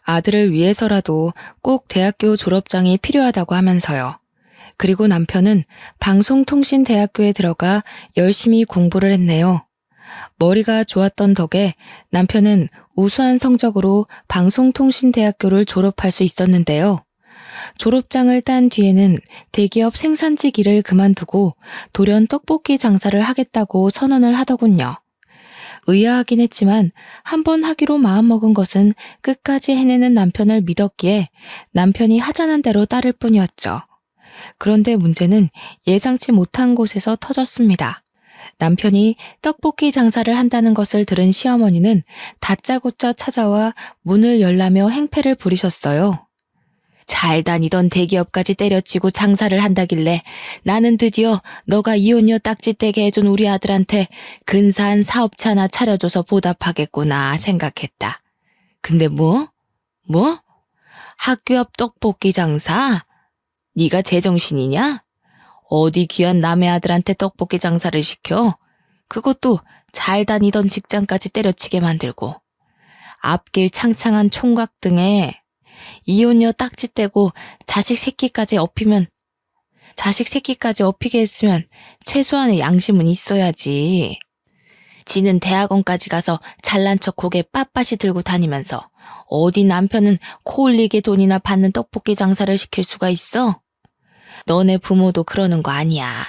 아들을 위해서라도 꼭 대학교 졸업장이 필요하다고 하면서요. 그리고 남편은 방송통신대학교에 들어가 열심히 공부를 했네요. 머리가 좋았던 덕에 남편은 우수한 성적으로 방송통신대학교를 졸업할 수 있었는데요. 졸업장을 딴 뒤에는 대기업 생산직 일을 그만두고 돌연 떡볶이 장사를 하겠다고 선언을 하더군요. 의아하긴 했지만 한번 하기로 마음먹은 것은 끝까지 해내는 남편을 믿었기에 남편이 하자는 대로 따를 뿐이었죠. 그런데 문제는 예상치 못한 곳에서 터졌습니다. 남편이 떡볶이 장사를 한다는 것을 들은 시어머니는 다짜고짜 찾아와 문을 열라며 행패를 부리셨어요. 잘 다니던 대기업까지 때려치고 장사를 한다길래 나는 드디어 너가 이혼녀 딱지떼게 해준 우리 아들한테 근사한 사업체 하나 차려줘서 보답하겠구나 생각했다. 근데 뭐? 학교 앞 떡볶이 장사? 네가 제정신이냐? 어디 귀한 남의 아들한테 떡볶이 장사를 시켜? 그것도 잘 다니던 직장까지 때려치게 만들고 앞길 창창한 총각 등에 이혼녀 딱지 떼고 자식 새끼까지 업히게 했으면 최소한의 양심은 있어야지. 지는 대학원까지 가서 잘난 척 고개 빳빳이 들고 다니면서 어디 남편은 코 흘리게 돈이나 받는 떡볶이 장사를 시킬 수가 있어? 너네 부모도 그러는 거 아니야.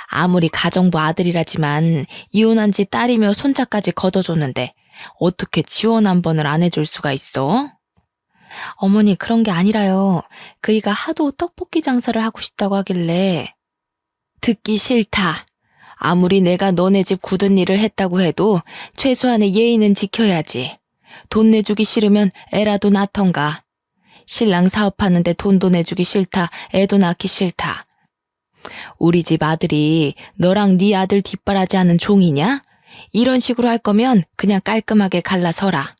아무리 가정부 아들이라지만 이혼한 지 딸이며 손자까지 걷어줬는데 어떻게 지원 한 번을 안 해줄 수가 있어? 어머니, 그런 게 아니라요. 그이가 하도 떡볶이 장사를 하고 싶다고 하길래. 듣기 싫다. 아무리 내가 너네 집 굳은 일을 했다고 해도 최소한의 예의는 지켜야지. 돈 내주기 싫으면 애라도 낳던가. 신랑 사업하는데 돈도 내주기 싫다. 애도 낳기 싫다. 우리 집 아들이 너랑 네 아들 뒷바라지하는 종이냐? 이런 식으로 할 거면 그냥 깔끔하게 갈라서라.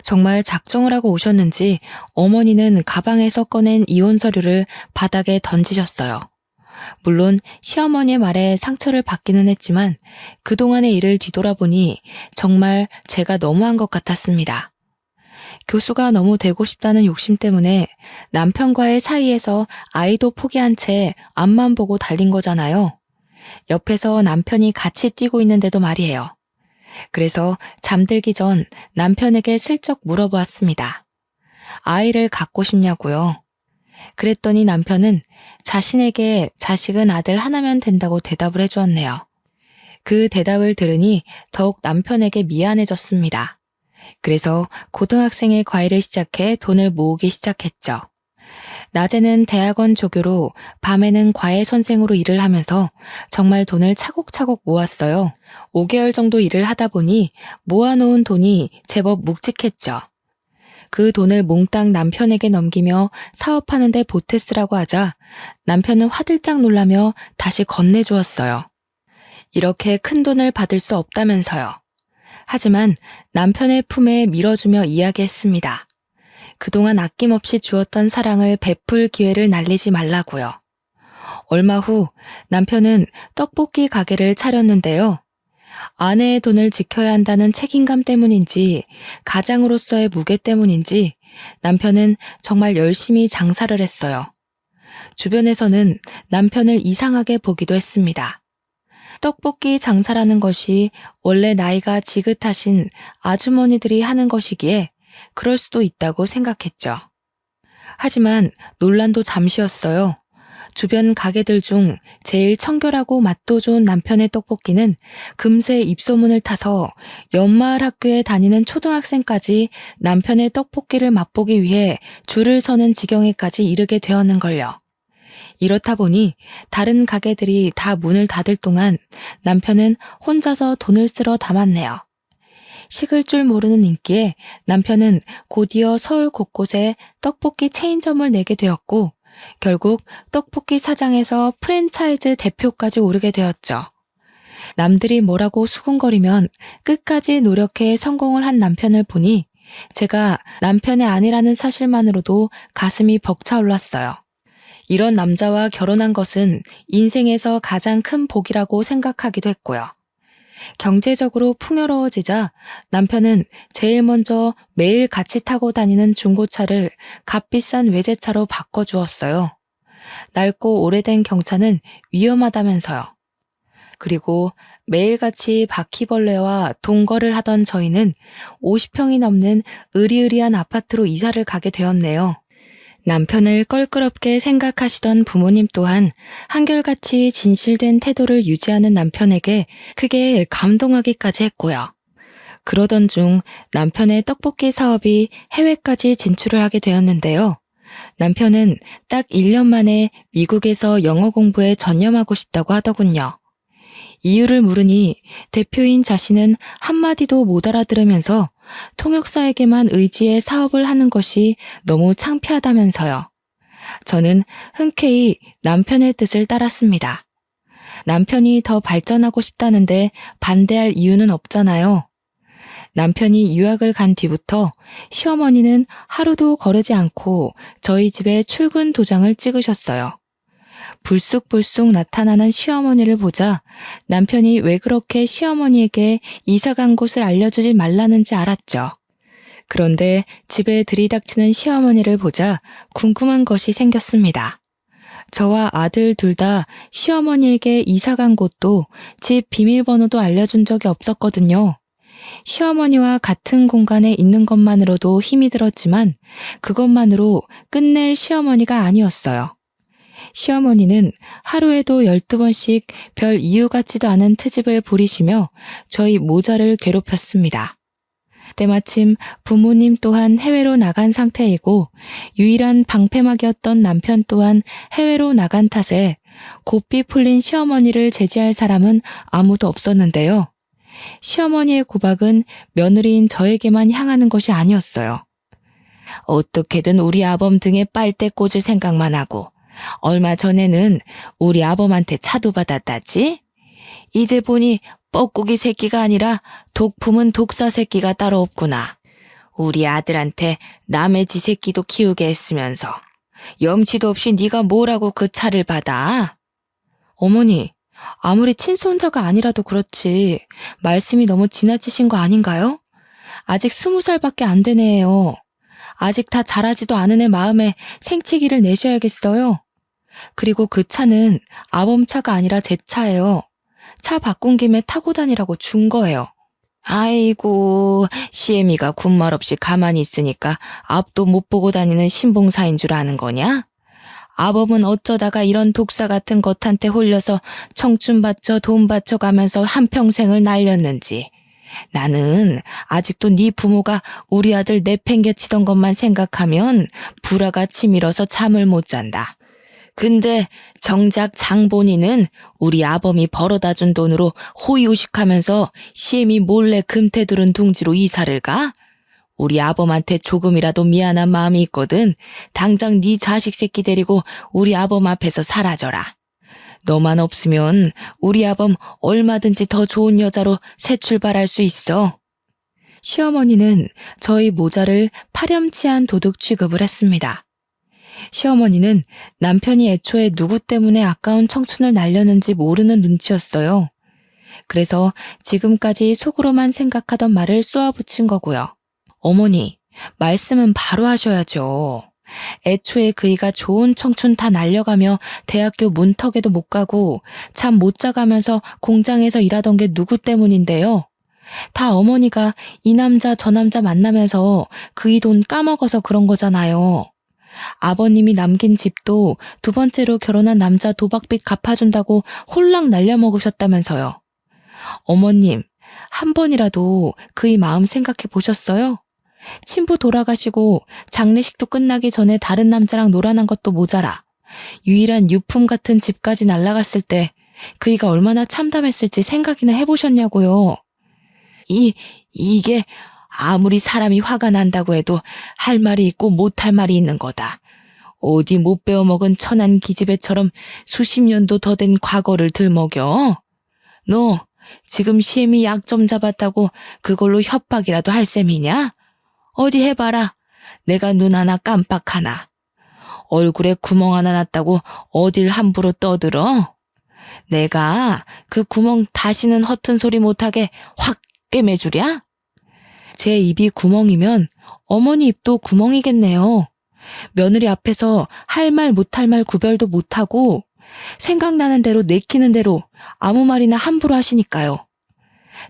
정말 작정을 하고 오셨는지 어머니는 가방에서 꺼낸 이혼 서류를 바닥에 던지셨어요. 물론 시어머니의 말에 상처를 받기는 했지만 그동안의 일을 뒤돌아보니 정말 제가 너무한 것 같았습니다. 교수가 너무 되고 싶다는 욕심 때문에 남편과의 사이에서 아이도 포기한 채 앞만 보고 달린 거잖아요. 옆에서 남편이 같이 뛰고 있는데도 말이에요. 그래서 잠들기 전 남편에게 슬쩍 물어보았습니다. 아이를 갖고 싶냐고요? 그랬더니 남편은 자신에게 자식은 아들 하나면 된다고 대답을 해주었네요. 그 대답을 들으니 더욱 남편에게 미안해졌습니다. 그래서 고등학생의 과외를 시작해 돈을 모으기 시작했죠. 낮에는 대학원 조교로 밤에는 과외 선생으로 일을 하면서 정말 돈을 차곡차곡 모았어요. 5개월 정도 일을 하다 보니 모아놓은 돈이 제법 묵직했죠. 그 돈을 몽땅 남편에게 넘기며 사업하는 데 보태 쓰라고 하자 남편은 화들짝 놀라며 다시 건네주었어요. 이렇게 큰 돈을 받을 수 없다면서요. 하지만 남편의 품에 밀어주며 이야기했습니다. 그동안 아낌없이 주었던 사랑을 베풀 기회를 날리지 말라고요. 얼마 후 남편은 떡볶이 가게를 차렸는데요. 아내의 돈을 지켜야 한다는 책임감 때문인지 가장으로서의 무게 때문인지 남편은 정말 열심히 장사를 했어요. 주변에서는 남편을 이상하게 보기도 했습니다. 떡볶이 장사라는 것이 원래 나이가 지긋하신 아주머니들이 하는 것이기에 그럴 수도 있다고 생각했죠. 하지만 논란도 잠시였어요. 주변 가게들 중 제일 청결하고 맛도 좋은 남편의 떡볶이는 금세 입소문을 타서 연마을 학교에 다니는 초등학생까지 남편의 떡볶이를 맛보기 위해 줄을 서는 지경에까지 이르게 되었는걸요. 이렇다 보니 다른 가게들이 다 문을 닫을 동안 남편은 혼자서 돈을 쓸어 담았네요. 식을 줄 모르는 인기에 남편은 곧이어 서울 곳곳에 떡볶이 체인점을 내게 되었고 결국 떡볶이 사장에서 프랜차이즈 대표까지 오르게 되었죠. 남들이 뭐라고 수군거리면 끝까지 노력해 성공을 한 남편을 보니 제가 남편의 아내라는 사실만으로도 가슴이 벅차올랐어요. 이런 남자와 결혼한 것은 인생에서 가장 큰 복이라고 생각하기도 했고요. 경제적으로 풍요로워지자 남편은 제일 먼저 매일 같이 타고 다니는 중고차를 값비싼 외제차로 바꿔주었어요. 낡고 오래된 경차는 위험하다면서요. 그리고 매일같이 바퀴벌레와 동거를 하던 저희는 50평이 넘는 으리으리한 아파트로 이사를 가게 되었네요. 남편을 껄끄럽게 생각하시던 부모님 또한 한결같이 진실된 태도를 유지하는 남편에게 크게 감동하기까지 했고요. 그러던 중 남편의 떡볶이 사업이 해외까지 진출을 하게 되었는데요. 남편은 딱 1년 만에 미국에서 영어 공부에 전념하고 싶다고 하더군요. 이유를 물으니 대표인 자신은 한마디도 못 알아들으면서 통역사에게만 의지해 사업을 하는 것이 너무 창피하다면서요. 저는 흔쾌히 남편의 뜻을 따랐습니다. 남편이 더 발전하고 싶다는데 반대할 이유는 없잖아요. 남편이 유학을 간 뒤부터 시어머니는 하루도 거르지 않고 저희 집에 출근 도장을 찍으셨어요. 불쑥불쑥 나타나는 시어머니를 보자 남편이 왜 그렇게 시어머니에게 이사 간 곳을 알려주지 말라는지 알았죠. 그런데 집에 들이닥치는 시어머니를 보자 궁금한 것이 생겼습니다. 저와 아들 둘 다 시어머니에게 이사 간 곳도 집 비밀번호도 알려준 적이 없었거든요. 시어머니와 같은 공간에 있는 것만으로도 힘이 들었지만 그것만으로 끝낼 시어머니가 아니었어요. 시어머니는 하루에도 12번씩 별 이유 같지도 않은 트집을 부리시며 저희 모자를 괴롭혔습니다. 때마침 부모님 또한 해외로 나간 상태이고 유일한 방패막이었던 남편 또한 해외로 나간 탓에 고삐 풀린 시어머니를 제지할 사람은 아무도 없었는데요. 시어머니의 구박은 며느리인 저에게만 향하는 것이 아니었어요. 어떻게든 우리 아범 등에 빨대 꽂을 생각만 하고 얼마 전에는 우리 아범한테 차도 받았다지? 이제 보니 뻐꾸기 새끼가 아니라 독품은 독사 새끼가 따로 없구나. 우리 아들한테 남의 지 새끼도 키우게 했으면서 염치도 없이 네가 뭐라고 그 차를 받아? 어머니, 아무리 친손자가 아니라도 그렇지 말씀이 너무 지나치신 거 아닌가요? 아직 20살밖에 안 되네요. 아직 다 자라지도 않은 애 마음에 생채기를 내셔야겠어요. 그리고 그 차는 아범 차가 아니라 제 차예요. 차 바꾼 김에 타고 다니라고 준 거예요. 아이고, 시애미가 군말 없이 가만히 있으니까 앞도 못 보고 다니는 신봉사인 줄 아는 거냐? 아범은 어쩌다가 이런 독사 같은 것한테 홀려서 청춘 바쳐 돈 바쳐 가면서 한평생을 날렸는지. 나는 아직도 네 부모가 우리 아들 내팽개치던 것만 생각하면 불화가 치밀어서 잠을 못 잔다. 근데 정작 장본인은 우리 아범이 벌어다 준 돈으로 호의호식하면서 시엠이 몰래 금태두른 둥지로 이사를 가? 우리 아범한테 조금이라도 미안한 마음이 있거든. 당장 네 자식 새끼 데리고 우리 아범 앞에서 사라져라. 너만 없으면 우리 아범 얼마든지 더 좋은 여자로 새 출발할 수 있어. 시어머니는 저희 모자를 파렴치한 도둑 취급을 했습니다. 시어머니는 남편이 애초에 누구 때문에 아까운 청춘을 날렸는지 모르는 눈치였어요. 그래서 지금까지 속으로만 생각하던 말을 쏘아붙인 거고요. 어머니, 말씀은 바로 하셔야죠. 애초에 그이가 좋은 청춘 다 날려가며 대학교 문턱에도 못 가고 잠 못 자가면서 공장에서 일하던 게 누구 때문인데요. 다 어머니가 이 남자 저 남자 만나면서 그이 돈 까먹어서 그런 거잖아요. 아버님이 남긴 집도 두 번째로 결혼한 남자 도박빚 갚아준다고 홀랑 날려먹으셨다면서요. 어머님, 한 번이라도 그이 마음 생각해 보셨어요? 친부 돌아가시고 장례식도 끝나기 전에 다른 남자랑 놀아난 것도 모자라 유일한 유품 같은 집까지 날라갔을 때 그이가 얼마나 참담했을지 생각이나 해보셨냐고요. 이게 아무리 사람이 화가 난다고 해도 할 말이 있고 못할 말이 있는 거다. 어디 못 배워먹은 천한 기집애처럼 수십 년도 더 된 과거를 들먹여? 너 지금 시엠이 약 좀 잡았다고 그걸로 협박이라도 할 셈이냐? 어디 해봐라. 내가 눈 하나 깜빡 하나. 얼굴에 구멍 하나 났다고 어딜 함부로 떠들어? 내가 그 구멍 다시는 허튼 소리 못하게 확 꿰매주랴? 제 입이 구멍이면 어머니 입도 구멍이겠네요. 며느리 앞에서 할 말 못할 말 구별도 못하고 생각나는 대로 내키는 대로 아무 말이나 함부로 하시니까요.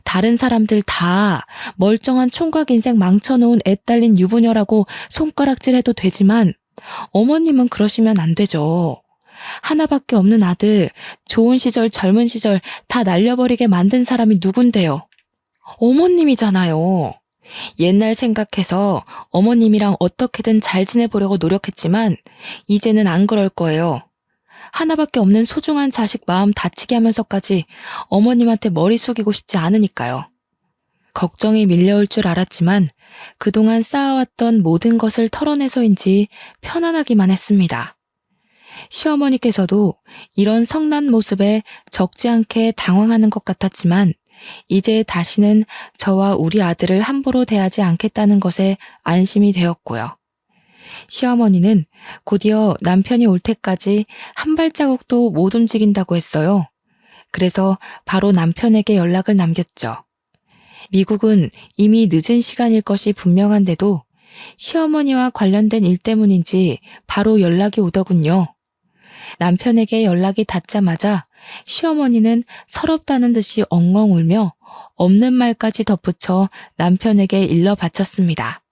다른 사람들 다 멀쩡한 총각 인생 망쳐놓은 애 딸린 유부녀라고 손가락질해도 되지만 어머님은 그러시면 안 되죠. 하나밖에 없는 아들, 좋은 시절 젊은 시절 다 날려버리게 만든 사람이 누군데요. 어머님이잖아요. 옛날 생각해서 어머님이랑 어떻게든 잘 지내보려고 노력했지만 이제는 안 그럴 거예요. 하나밖에 없는 소중한 자식 마음 다치게 하면서까지 어머님한테 머리 숙이고 싶지 않으니까요. 걱정이 밀려올 줄 알았지만 그동안 쌓아왔던 모든 것을 털어내서인지 편안하기만 했습니다. 시어머니께서도 이런 성난 모습에 적지 않게 당황하는 것 같았지만 이제 다시는 저와 우리 아들을 함부로 대하지 않겠다는 것에 안심이 되었고요. 시어머니는 곧이어 남편이 올 때까지 한 발자국도 못 움직인다고 했어요. 그래서 바로 남편에게 연락을 남겼죠. 미국은 이미 늦은 시간일 것이 분명한데도 시어머니와 관련된 일 때문인지 바로 연락이 오더군요. 남편에게 연락이 닿자마자 시어머니는 서럽다는 듯이 엉엉 울며 없는 말까지 덧붙여 남편에게 일러 바쳤습니다.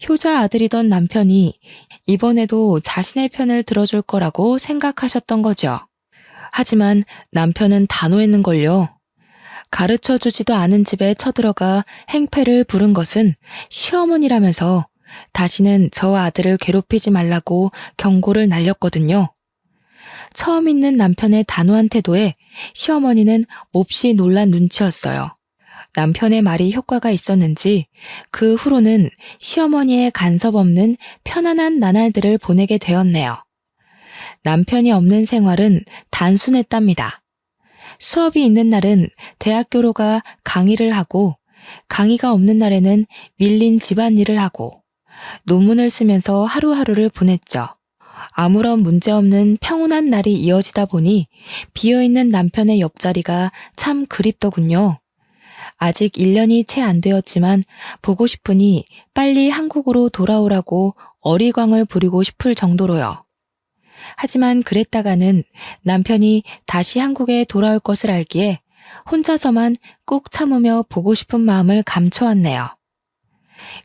효자 아들이던 남편이 이번에도 자신의 편을 들어줄 거라고 생각하셨던 거죠. 하지만 남편은 단호했는걸요. 가르쳐 주지도 않은 집에 쳐들어가 행패를 부른 것은 시어머니라면서 다시는 저 아들을 괴롭히지 말라고 경고를 날렸거든요. 처음 있는 남편의 단호한 태도에 시어머니는 몹시 놀란 눈치였어요. 남편의 말이 효과가 있었는지 그 후로는 시어머니의 간섭 없는 편안한 나날들을 보내게 되었네요. 남편이 없는 생활은 단순했답니다. 수업이 있는 날은 대학교로 가 강의를 하고 강의가 없는 날에는 밀린 집안일을 하고 논문을 쓰면서 하루하루를 보냈죠. 아무런 문제 없는 평온한 날이 이어지다 보니 비어있는 남편의 옆자리가 참 그립더군요. 아직 1년이 채 안 되었지만 보고 싶으니 빨리 한국으로 돌아오라고 어리광을 부리고 싶을 정도로요. 하지만 그랬다가는 남편이 다시 한국에 돌아올 것을 알기에 혼자서만 꾹 참으며 보고 싶은 마음을 감춰왔네요.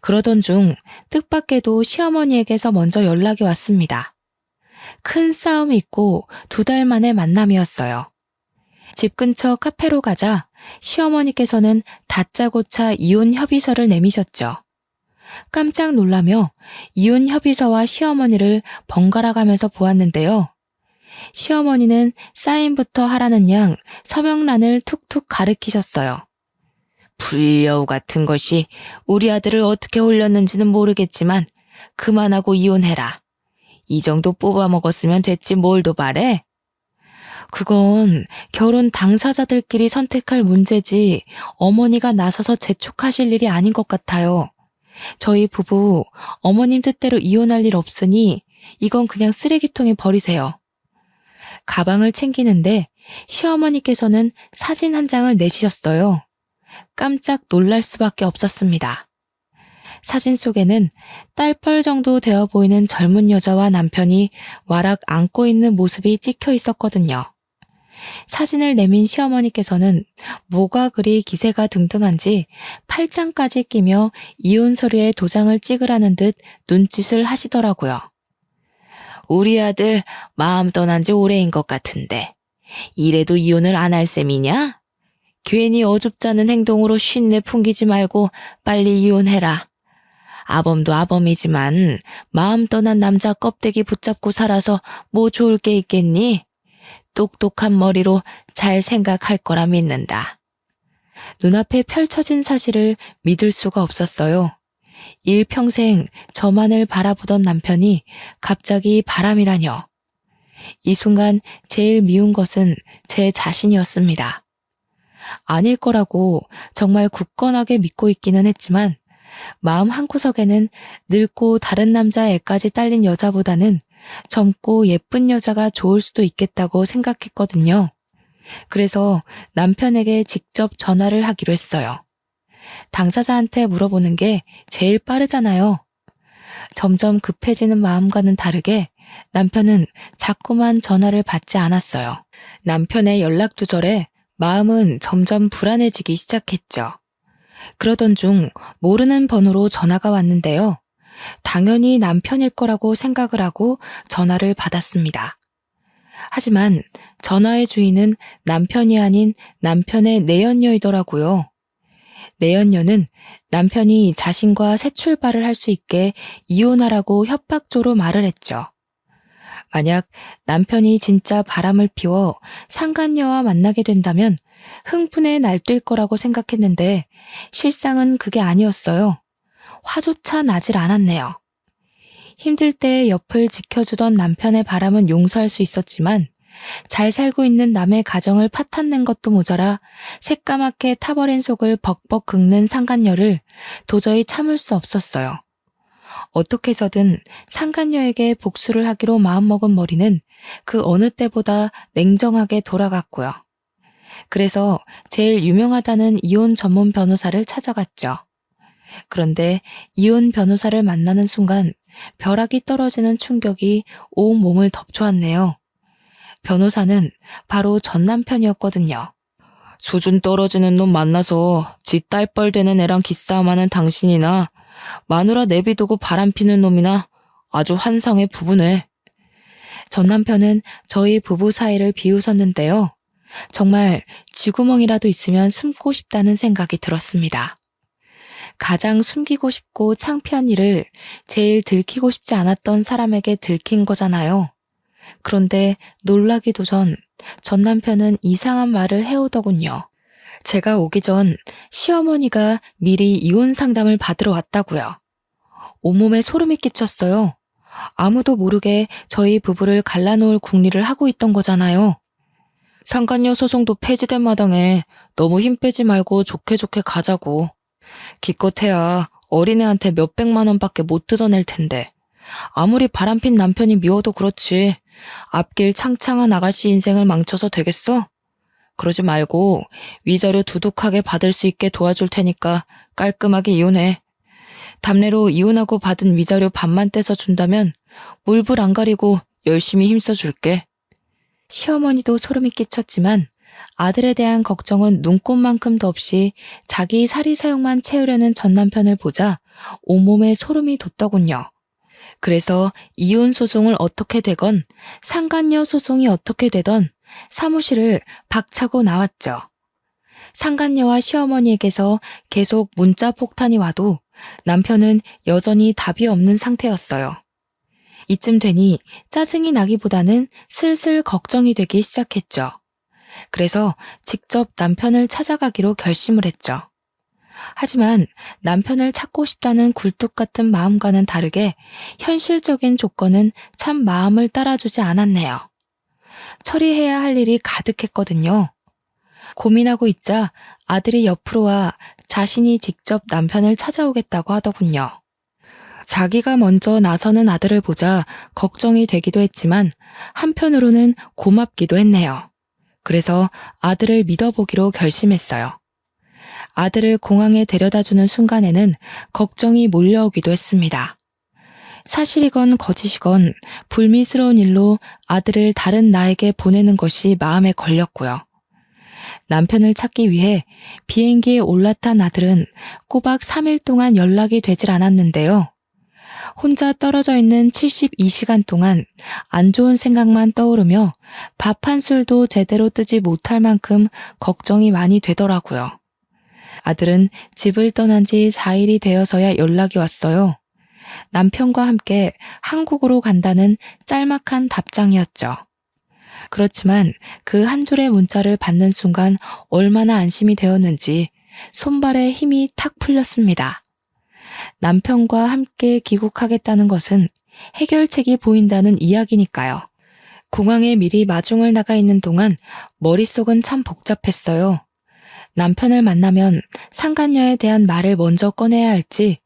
그러던 중 뜻밖에도 시어머니에게서 먼저 연락이 왔습니다. 큰 싸움이 있고 2달 만의 만남이었어요. 집 근처 카페로 가자 시어머니께서는 다짜고짜 이혼 협의서를 내미셨죠. 깜짝 놀라며 이혼 협의서와 시어머니를 번갈아 가면서 보았는데요. 시어머니는 사인부터 하라는 양 서명란을 툭툭 가리키셨어요. 불려우 같은 것이 우리 아들을 어떻게 홀렸는지는 모르겠지만 그만하고 이혼해라. 이 정도 뽑아먹었으면 됐지 뭘 더 바래? 그건 결혼 당사자들끼리 선택할 문제지 어머니가 나서서 재촉하실 일이 아닌 것 같아요. 저희 부부 어머님 뜻대로 이혼할 일 없으니 이건 그냥 쓰레기통에 버리세요. 가방을 챙기는데 시어머니께서는 사진 한 장을 내시셨어요. 깜짝 놀랄 수밖에 없었습니다. 사진 속에는 딸뻘 정도 되어 보이는 젊은 여자와 남편이 와락 안고 있는 모습이 찍혀 있었거든요. 사진을 내민 시어머니께서는 뭐가 그리 기세가 등등한지 팔짱까지 끼며 이혼 서류에 도장을 찍으라는 듯 눈짓을 하시더라고요. 우리 아들 마음 떠난 지 오래인 것 같은데 이래도 이혼을 안 할 셈이냐? 괜히 어줍잖은 행동으로 쉰내 풍기지 말고 빨리 이혼해라. 아범도 아범이지만 마음 떠난 남자 껍데기 붙잡고 살아서 뭐 좋을 게 있겠니? 똑똑한 머리로 잘 생각할 거라 믿는다. 눈앞에 펼쳐진 사실을 믿을 수가 없었어요. 일평생 저만을 바라보던 남편이 갑자기 바람이라뇨. 이 순간 제일 미운 것은 제 자신이었습니다. 아닐 거라고 정말 굳건하게 믿고 있기는 했지만 마음 한구석에는 늙고 다른 남자 애까지 딸린 여자보다는 젊고 예쁜 여자가 좋을 수도 있겠다고 생각했거든요. 그래서 남편에게 직접 전화를 하기로 했어요. 당사자한테 물어보는 게 제일 빠르잖아요. 점점 급해지는 마음과는 다르게 남편은 자꾸만 전화를 받지 않았어요. 남편의 연락 두절에 마음은 점점 불안해지기 시작했죠. 그러던 중 모르는 번호로 전화가 왔는데요. 당연히 남편일 거라고 생각을 하고 전화를 받았습니다. 하지만 전화의 주인은 남편이 아닌 남편의 내연녀이더라고요. 내연녀는 남편이 자신과 새 출발을 할 수 있게 이혼하라고 협박조로 말을 했죠. 만약 남편이 진짜 바람을 피워 상간녀와 만나게 된다면 흥분에 날뛸 거라고 생각했는데 실상은 그게 아니었어요. 화조차 나질 않았네요. 힘들 때 옆을 지켜주던 남편의 바람은 용서할 수 있었지만 잘 살고 있는 남의 가정을 파탄낸 것도 모자라 새까맣게 타버린 속을 벅벅 긁는 상간녀를 도저히 참을 수 없었어요. 어떻게 해서든 상간녀에게 복수를 하기로 마음먹은 머리는 그 어느 때보다 냉정하게 돌아갔고요. 그래서 제일 유명하다는 이혼 전문 변호사를 찾아갔죠. 그런데 이혼 변호사를 만나는 순간 벼락이 떨어지는 충격이 온 몸을 덮쳐왔네요. 변호사는 바로 전 남편이었거든요. 수준 떨어지는 놈 만나서 지 딸뻘 되는 애랑 기싸움하는 당신이나 마누라 내비두고 바람피는 놈이나 아주 환상의 부부네. 전 남편은 저희 부부 사이를 비웃었는데요. 정말 쥐구멍이라도 있으면 숨고 싶다는 생각이 들었습니다. 가장 숨기고 싶고 창피한 일을 제일 들키고 싶지 않았던 사람에게 들킨 거잖아요. 그런데 놀라기도 전 남편은 이상한 말을 해오더군요. 제가 오기 전 시어머니가 미리 이혼 상담을 받으러 왔다고요. 온몸에 소름이 끼쳤어요. 아무도 모르게 저희 부부를 갈라놓을 궁리를 하고 있던 거잖아요. 상간녀 소송도 폐지된 마당에 너무 힘 빼지 말고 좋게 좋게 가자고. 기껏해야 어린애한테 몇백만 원밖에 못 뜯어낼 텐데. 아무리 바람핀 남편이 미워도 그렇지. 앞길 창창한 아가씨 인생을 망쳐서 되겠어? 그러지 말고 위자료 두둑하게 받을 수 있게 도와줄 테니까 깔끔하게 이혼해. 담례로 이혼하고 받은 위자료 반만 떼서 준다면 물불 안 가리고 열심히 힘써줄게. 시어머니도 소름이 끼쳤지만 아들에 대한 걱정은 눈꼽만큼도 없이 자기 사리사욕만 채우려는 전 남편을 보자 온몸에 소름이 돋더군요. 그래서 이혼 소송을 어떻게 되건 상간녀 소송이 어떻게 되던 사무실을 박차고 나왔죠. 상간녀와 시어머니에게서 계속 문자 폭탄이 와도 남편은 여전히 답이 없는 상태였어요. 이쯤 되니 짜증이 나기보다는 슬슬 걱정이 되기 시작했죠. 그래서 직접 남편을 찾아가기로 결심을 했죠. 하지만 남편을 찾고 싶다는 굴뚝 같은 마음과는 다르게 현실적인 조건은 참 마음을 따라주지 않았네요. 처리해야 할 일이 가득했거든요. 고민하고 있자 아들이 옆으로 와 자신이 직접 남편을 찾아오겠다고 하더군요. 자기가 먼저 나서는 아들을 보자 걱정이 되기도 했지만 한편으로는 고맙기도 했네요. 그래서 아들을 믿어보기로 결심했어요. 아들을 공항에 데려다주는 순간에는 걱정이 몰려오기도 했습니다. 사실이건 거짓이건 불미스러운 일로 아들을 다른 나에게 보내는 것이 마음에 걸렸고요. 남편을 찾기 위해 비행기에 올라탄 아들은 꼬박 3일 동안 연락이 되질 않았는데요. 혼자 떨어져 있는 72시간 동안 안 좋은 생각만 떠오르며 밥 한 술도 제대로 뜨지 못할 만큼 걱정이 많이 되더라고요. 아들은 집을 떠난 지 4일이 되어서야 연락이 왔어요. 남편과 함께 한국으로 간다는 짤막한 답장이었죠. 그렇지만 그 한 줄의 문자를 받는 순간 얼마나 안심이 되었는지 손발에 힘이 탁 풀렸습니다. 남편과 함께 귀국하겠다는 것은 해결책이 보인다는 이야기니까요. 공항에 미리 마중을 나가 있는 동안 머릿속은 참 복잡했어요. 남편을 만나면 상간녀에 대한 말을 먼저 꺼내야 할지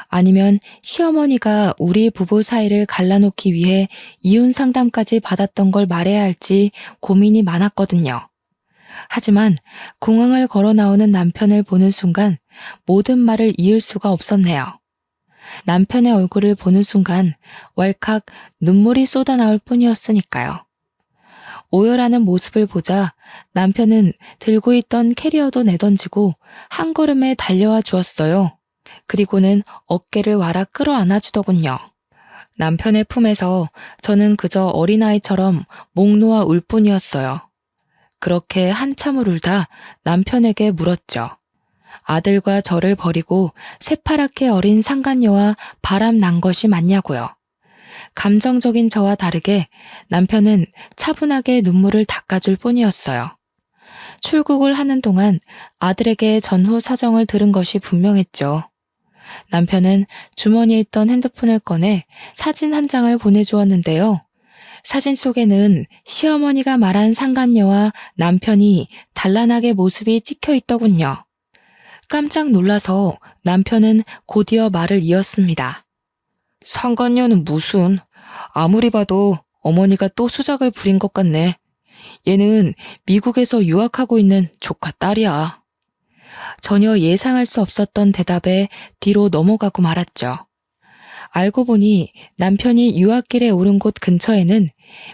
아니면 시어머니가 우리 부부 사이를 갈라놓기 위해 이혼 상담까지 받았던 걸 말해야 할지 고민이 많았거든요. 하지만 공항을 걸어 나오는 남편을 보는 순간 모든 말을 이을 수가 없었네요. 남편의 얼굴을 보는 순간 왈칵 눈물이 쏟아나올 뿐이었으니까요. 오열하는 모습을 보자 남편은 들고 있던 캐리어도 내던지고 한 걸음에 달려와 주었어요. 그리고는 어깨를 와라 끌어안아 주더군요. 남편의 품에서 저는 그저 어린아이처럼 목 놓아 울 뿐이었어요. 그렇게 한참을 울다 남편에게 물었죠. 아들과 저를 버리고 새파랗게 어린 상간녀와 바람 난 것이 맞냐고요. 감정적인 저와 다르게 남편은 차분하게 눈물을 닦아줄 뿐이었어요. 출국을 하는 동안 아들에게 전후 사정을 들은 것이 분명했죠. 남편은 주머니에 있던 핸드폰을 꺼내 사진 한 장을 보내주었는데요. 사진 속에는 시어머니가 말한 상간녀와 남편이 단란하게 모습이 찍혀 있더군요. 깜짝 놀라서 남편은 곧이어 말을 이었습니다. 상간녀는 무슨, 아무리 봐도 어머니가 또 수작을 부린 것 같네. 얘는 미국에서 유학하고 있는 조카 딸이야. 전혀 예상할 수 없었던 대답에 뒤로 넘어가고 말았죠. 알고 보니 남편이 유학길에 오른 곳 근처에는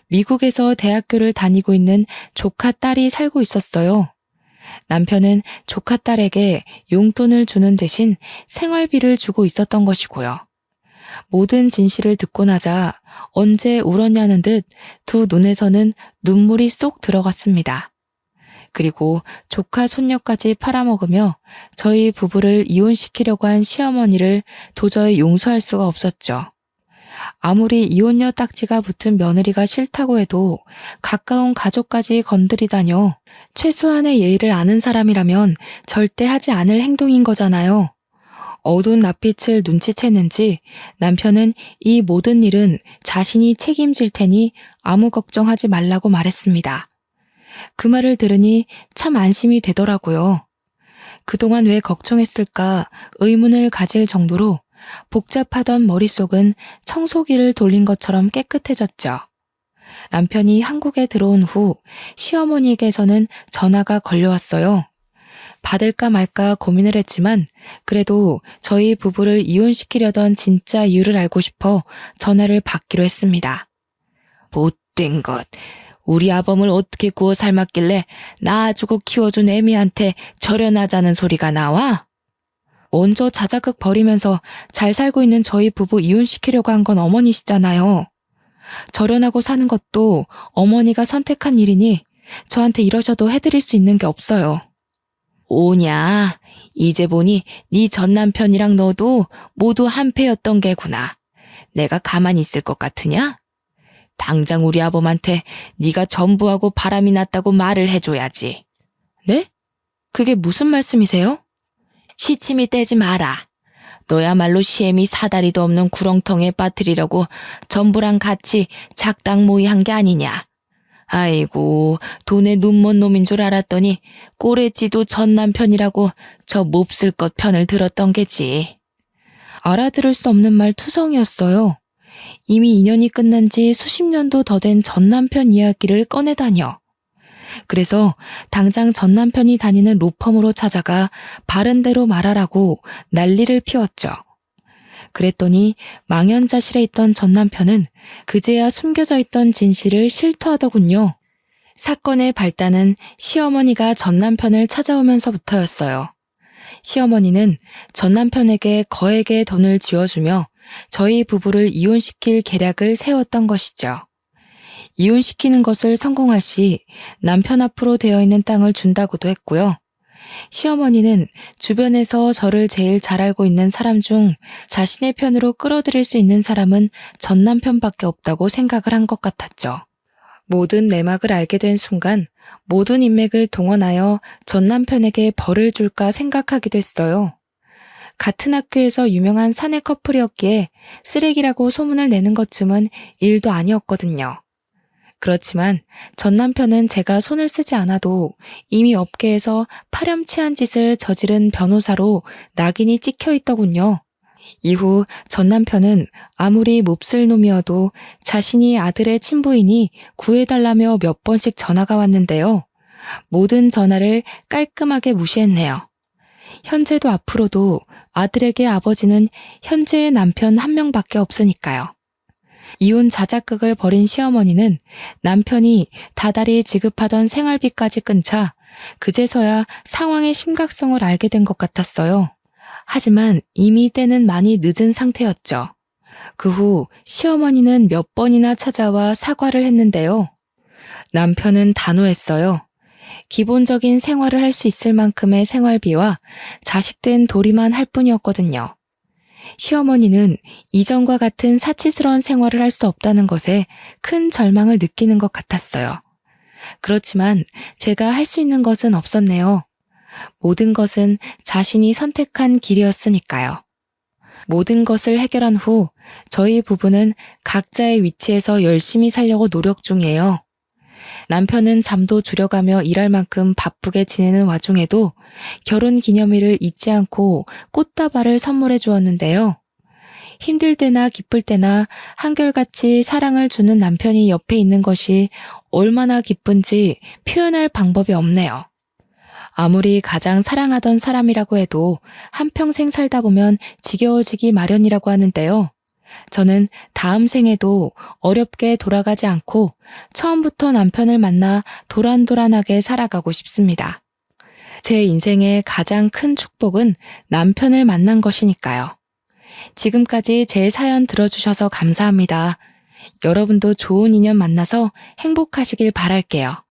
미국에서 대학교를 다니고 있는 조카 딸이 살고 있었어요. 남편은 조카 딸에게 용돈을 주는 대신 생활비를 주고 있었던 것이고요. 모든 진실을 듣고 나자 언제 울었냐는 듯 두 눈에서는 눈물이 쏙 들어갔습니다. 그리고 조카 손녀까지 팔아먹으며 저희 부부를 이혼시키려고 한 시어머니를 도저히 용서할 수가 없었죠. 아무리 이혼녀 딱지가 붙은 며느리가 싫다고 해도 가까운 가족까지 건드리다뇨. 최소한의 예의를 아는 사람이라면 절대 하지 않을 행동인 거잖아요. 어두운 낯빛을 눈치챘는지 남편은 이 모든 일은 자신이 책임질 테니 아무 걱정하지 말라고 말했습니다. 그 말을 들으니 참 안심이 되더라고요. 그동안 왜 걱정했을까 의문을 가질 정도로 복잡하던 머릿속은 청소기를 돌린 것처럼 깨끗해졌죠. 남편이 한국에 들어온 후 시어머니에게서는 전화가 걸려왔어요. 받을까 말까 고민을 했지만 그래도 저희 부부를 이혼시키려던 진짜 이유를 알고 싶어 전화를 받기로 했습니다. 못된 것. 우리 아범을 어떻게 구워 삶았길래 낳아주고 키워준 애미한테 절연하자는 소리가 나와? 먼저 자작극 벌이면서 잘 살고 있는 저희 부부 이혼시키려고 한 건 어머니시잖아요. 절연하고 사는 것도 어머니가 선택한 일이니 저한테 이러셔도 해드릴 수 있는 게 없어요. 오냐, 이제 보니 네 전남편이랑 너도 모두 한패였던 게구나. 내가 가만히 있을 것 같으냐? 당장 우리 아범한테 네가 전부하고 바람이 났다고 말을 해줘야지. 네? 그게 무슨 말씀이세요? 시침이 떼지 마라. 너야말로 시애미 사다리도 없는 구렁텅이에 빠뜨리려고 전부랑 같이 작당 모의한 게 아니냐. 아이고, 돈에 눈먼 놈인 줄 알았더니 꼬레지도 전 남편이라고 저 몹쓸 것 편을 들었던 게지. 알아들을 수 없는 말 투성이었어요. 이미 인연이 끝난 지 수십 년도 더 된 전 남편 이야기를 꺼내다녀. 그래서 당장 전 남편이 다니는 로펌으로 찾아가 바른 대로 말하라고 난리를 피웠죠. 그랬더니 망연자실에 있던 전 남편은 그제야 숨겨져 있던 진실을 실토하더군요. 사건의 발단은 시어머니가 전 남편을 찾아오면서부터였어요. 시어머니는 전 남편에게 거액의 돈을 쥐어주며 저희 부부를 이혼시킬 계략을 세웠던 것이죠. 이혼시키는 것을 성공할 시 남편 앞으로 되어 있는 땅을 준다고도 했고요. 시어머니는 주변에서 저를 제일 잘 알고 있는 사람 중 자신의 편으로 끌어들일 수 있는 사람은 전 남편밖에 없다고 생각을 한 것 같았죠. 모든 내막을 알게 된 순간 모든 인맥을 동원하여 전 남편에게 벌을 줄까 생각하기도 했어요. 같은 학교에서 유명한 사내 커플이었기에 쓰레기라고 소문을 내는 것쯤은 일도 아니었거든요. 그렇지만 전 남편은 제가 손을 쓰지 않아도 이미 업계에서 파렴치한 짓을 저지른 변호사로 낙인이 찍혀 있더군요. 이후 전 남편은 아무리 몹쓸 놈이어도 자신이 아들의 친부이니 구해달라며 몇 번씩 전화가 왔는데요. 모든 전화를 깔끔하게 무시했네요. 현재도 앞으로도 아들에게 아버지는 현재의 남편 한 명밖에 없으니까요. 이혼 자작극을 벌인 시어머니는 남편이 다달이 지급하던 생활비까지 끊자 그제서야 상황의 심각성을 알게 된 것 같았어요. 하지만 이미 때는 많이 늦은 상태였죠. 그 후 시어머니는 몇 번이나 찾아와 사과를 했는데요. 남편은 단호했어요. 기본적인 생활을 할 수 있을 만큼의 생활비와 자식된 도리만 할 뿐이었거든요. 시어머니는 이전과 같은 사치스러운 생활을 할 수 없다는 것에 큰 절망을 느끼는 것 같았어요. 그렇지만 제가 할 수 있는 것은 없었네요. 모든 것은 자신이 선택한 길이었으니까요. 모든 것을 해결한 후 저희 부부는 각자의 위치에서 열심히 살려고 노력 중이에요. 남편은 잠도 줄여가며 일할 만큼 바쁘게 지내는 와중에도 결혼 기념일을 잊지 않고 꽃다발을 선물해 주었는데요. 힘들 때나 기쁠 때나 한결같이 사랑을 주는 남편이 옆에 있는 것이 얼마나 기쁜지 표현할 방법이 없네요. 아무리 가장 사랑하던 사람이라고 해도 한평생 살다 보면 지겨워지기 마련이라고 하는데요. 저는 다음 생에도 어렵게 돌아가지 않고 처음부터 남편을 만나 도란도란하게 살아가고 싶습니다. 제 인생의 가장 큰 축복은 남편을 만난 것이니까요. 지금까지 제 사연 들어주셔서 감사합니다. 여러분도 좋은 인연 만나서 행복하시길 바랄게요.